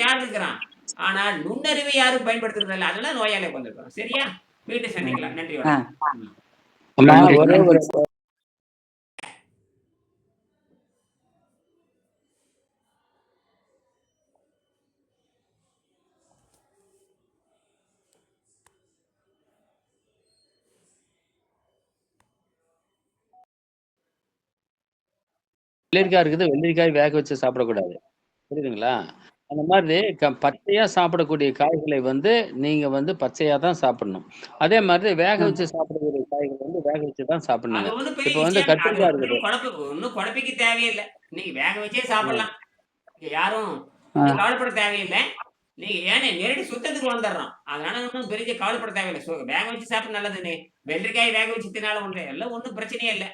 யார் இருக்கிறான்? ஆனால் நுண்ணறிவை யாரும் பயன்படுத்துறது இல்லை. அதெல்லாம் நோயாளி வந்திருக்கோம். சரியா? வீட்டு சந்திக்கலாம். நன்றி. வெள்ளரிக்காய் இருக்குது, வெள்ளரிக்காய் வேக வச்சு சாப்பிடக்கூடாது. புரியுதுங்களா? அந்த மாதிரி பச்சையா சாப்பிடக்கூடிய காய்களை வந்து நீங்க வந்து பச்சையா தான் சாப்பிடணும். அதே மாதிரி வேக வச்சு சாப்பிடக்கூடிய காய்களை வந்து வேக வச்சு தான் சாப்பிடணுங்க. இப்ப வந்து கத்திரிக்காய் இருக்குது, ஒன்னும் குழப்பிக்க தேவையில்லை. நீங்க வேக வச்சே சாப்பிடலாம். யாரும் கவலைப்பட தேவையில்லை. நீங்க ஏன்னா நேரடி சுத்தத்துக்கு வந்துடுறோம், அதனால ஒன்றும் பெரிய கவலைப்பட தேவையில்லை. வேக வச்சு சாப்பிட நல்லதுன்னு. வெள்ளரிக்காய் வேக வச்சு தினாலும் ஒன்று எல்லாம் ஒன்றும் பிரச்சனையே இல்லை.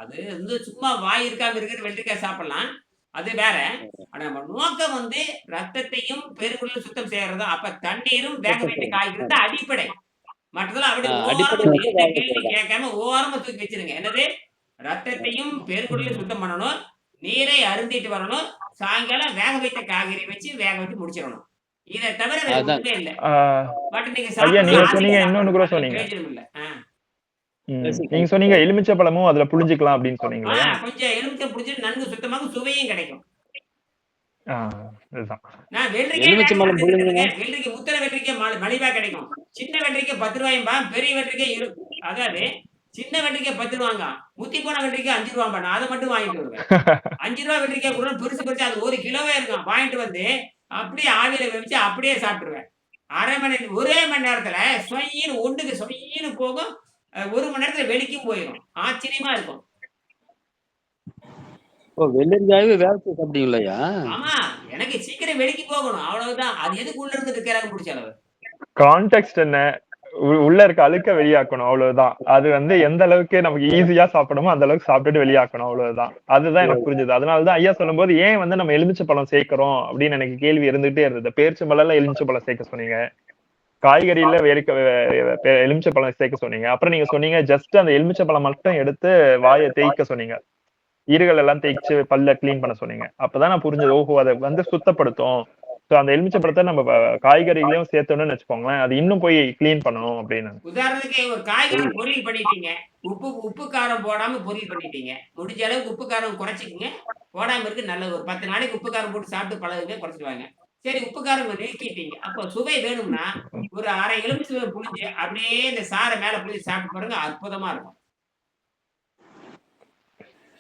அது வந்து சும்மா வாய் இருக்காம இருக்கிற வெள்ளரிக்காய் சாப்பிடலாம், அது வேற. ஆனா நம்ம நோக்கம் வந்து ரத்தத்தையும் பெருங்குடலும் சுத்தம் செய்யறதா. அப்ப தண்ணீரும் வேக வேண்டிய காய்கறி தான் அடிப்படை. மற்றதெல்லாம் அப்படி கேள்வி கேட்காம ஓரமா தூக்கி வச்சிருங்க. என்னது? ரத்தத்தையும் பெருங்குடலையும் சுத்தம் பண்ணணும், நீரை அருந்திட்டு வரணும், சாயங்காலம் வேக வைத்த காய்கறி வச்சு வேக வச்சு முடிச்சிடணும். இதை தவிர ஒண்ணுமே இல்லை. பட் நீங்க சொன்னீங்க இன்னொன்னு கூட சொன்னீங்க. நீங்க சொன்னீங்க எலுமிச்சை பழமும் அதுல புளிஞ்சிக்கலாம் அப்படின்னு சொன்னீங்க. கொஞ்சம் எலுமிச்சை புளிஞ்சிட்டு நன்கு சுத்தமாக சுவையும் கிடைக்கும். நான் வெள்ளரிக்காய் முத்திர வெள்ளரிக்காய் மலிவா கிடைக்கும். சின்ன வெள்ளரிக்காய் 10 ரூபாயும்பா, பெரிய வெள்ளரிக்காய் அதாவது சின்ன வெள்ளரிக்காய் 10 ரூபாங்க, முத்தி போன வெள்ளரிக்காய் 5 ரூபாம்பா. நான் அதை மட்டும் வாங்கிட்டு வருவேன். 5 ரூபா வெள்ளரிக்காய் கூட பெருசு பெருசு, அது 1 கிலோவே இருக்கும். வாங்கிட்டு வந்து அப்படியே ஆவியில வச்சு அப்படியே சாப்பிட்டுருவேன். ஒரே மணி நேரத்துல சொயின்னு போகும், 1 மணி நேரத்துல வெளிக்கும் போயிடும். ஆச்சரியமா இருக்கும். வெள்ளரிக்காயவே வேக வச்சு சாப்பிட்டீங்களா? ஆமா, எனக்கு சீக்கிரம் வெளிக்கு போகணும், அவ்வளவுதான். அது எதுக்கு உள்ள இருந்து இருக்கிறாங்க பிடிச்ச அளவு. கான்டெக்ஸ்ட் என்ன, உள்ள இருக்க அழுக்க வெளியாக்கணும், அவ்வளவுதான். அது வந்து எந்த அளவுக்கு நமக்கு ஈஸியா சாப்பிடணுமோ அந்த அளவுக்கு சாப்பிட்டுட்டு வெளியாக்கணும், அவ்வளவுதான். அதுதான் எனக்கு புரிஞ்சது. அதனாலதான் ஐயா சொல்லும் போது ஏன் வந்து நம்ம எலுமிச்சை பழம் சேர்க்கிறோம் அப்படின்னு எனக்கு கேள்வி இருந்துகிட்டே இருந்தது. பேரிச்சம்பழம்ல எலுமிச்சை பழம் சேர்க்க சொன்னீங்க, காய்கறியில எலுமிச்சை பழம் சேர்க்க சொன்னீங்க. அப்புறம் நீங்க சொன்னீங்க ஜஸ்ட் அந்த எலுமிச்சை பழம் மட்டும் எடுத்து வாயை தேய்க்க சொன்னீங்க, ஈறுகள் எல்லாம் தேய்ச்சு பல்ல கிளீன் பண்ண சொன்னீங்க. அப்பதான் நான் புரிஞ்சது, ஓஹோ அதை வந்து சுத்தப்படுத்தும். அந்த எலுமிச்சை பழத்தை நம்ம காய்கறிகளையும் சேர்த்தோம்னு வச்சுக்கோங்களேன், அது இன்னும் போய் கிளீன் பண்ணணும் அப்படின்னு. உதாரணத்துக்கு ஒரு காய்கறி பொரியல் பண்ணிட்டீங்க, உப்பு காரம் போடாம பொரியல் பண்ணிட்டீங்க. முடிஞ்ச அளவுக்கு உப்பு காரம் குறைச்சிக்கங்க, போடாம இருக்கு நல்லது. ஒரு 10 நாளைக்கு உப்பு காரம் போட்டு சாப்பிட்டு பழகுங்க, குறைச்சிடுவாங்க. சரி, உப்பு காரம் நீக்கிட்டீங்க. அப்போ சுவை வேணும்னா ஒரு அரை எலுமிச்சை புளிஞ்சு அப்படியே இந்த சாரை மேல புளிஞ்சு சாப்பிட்டு பாருங்க, அற்புதமா இருக்கும்.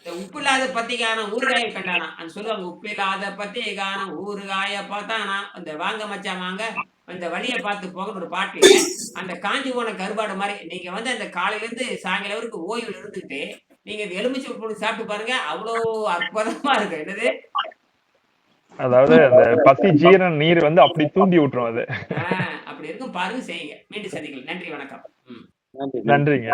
உப்பு இல்லாத பத்திகான ஊறுகாயை கண்டானா அது சொல்லுவாங்க. உப்பு இல்லாத பத்திகான ஊறுகாய பார்த்தானா, அந்த வாங்க மச்சான் வாங்க அந்த வழியை பார்த்து போக ஒரு பாட்டு. அந்த காஞ்சி போன கருவாடு மாதிரி நீங்க வந்து அந்த காலையில இருந்து சாயங்காலம் வரைக்கும் ஓய்வுல இருந்துட்டு நீங்க எலுமிச்சை புளி சாப்பிட்டு பாருங்க, அவ்வளோ அற்புதமா இருக்கு. என்னது? அதாவது அந்த பசி ஜீரண நீர் வந்து அப்படி தூண்டி விட்டுரும். அது அப்படி இருக்கும், பாருங்க, செய்யுங்க. மீண்டும் சந்திக்கலாம். நன்றி, வணக்கம். நன்றிங்க.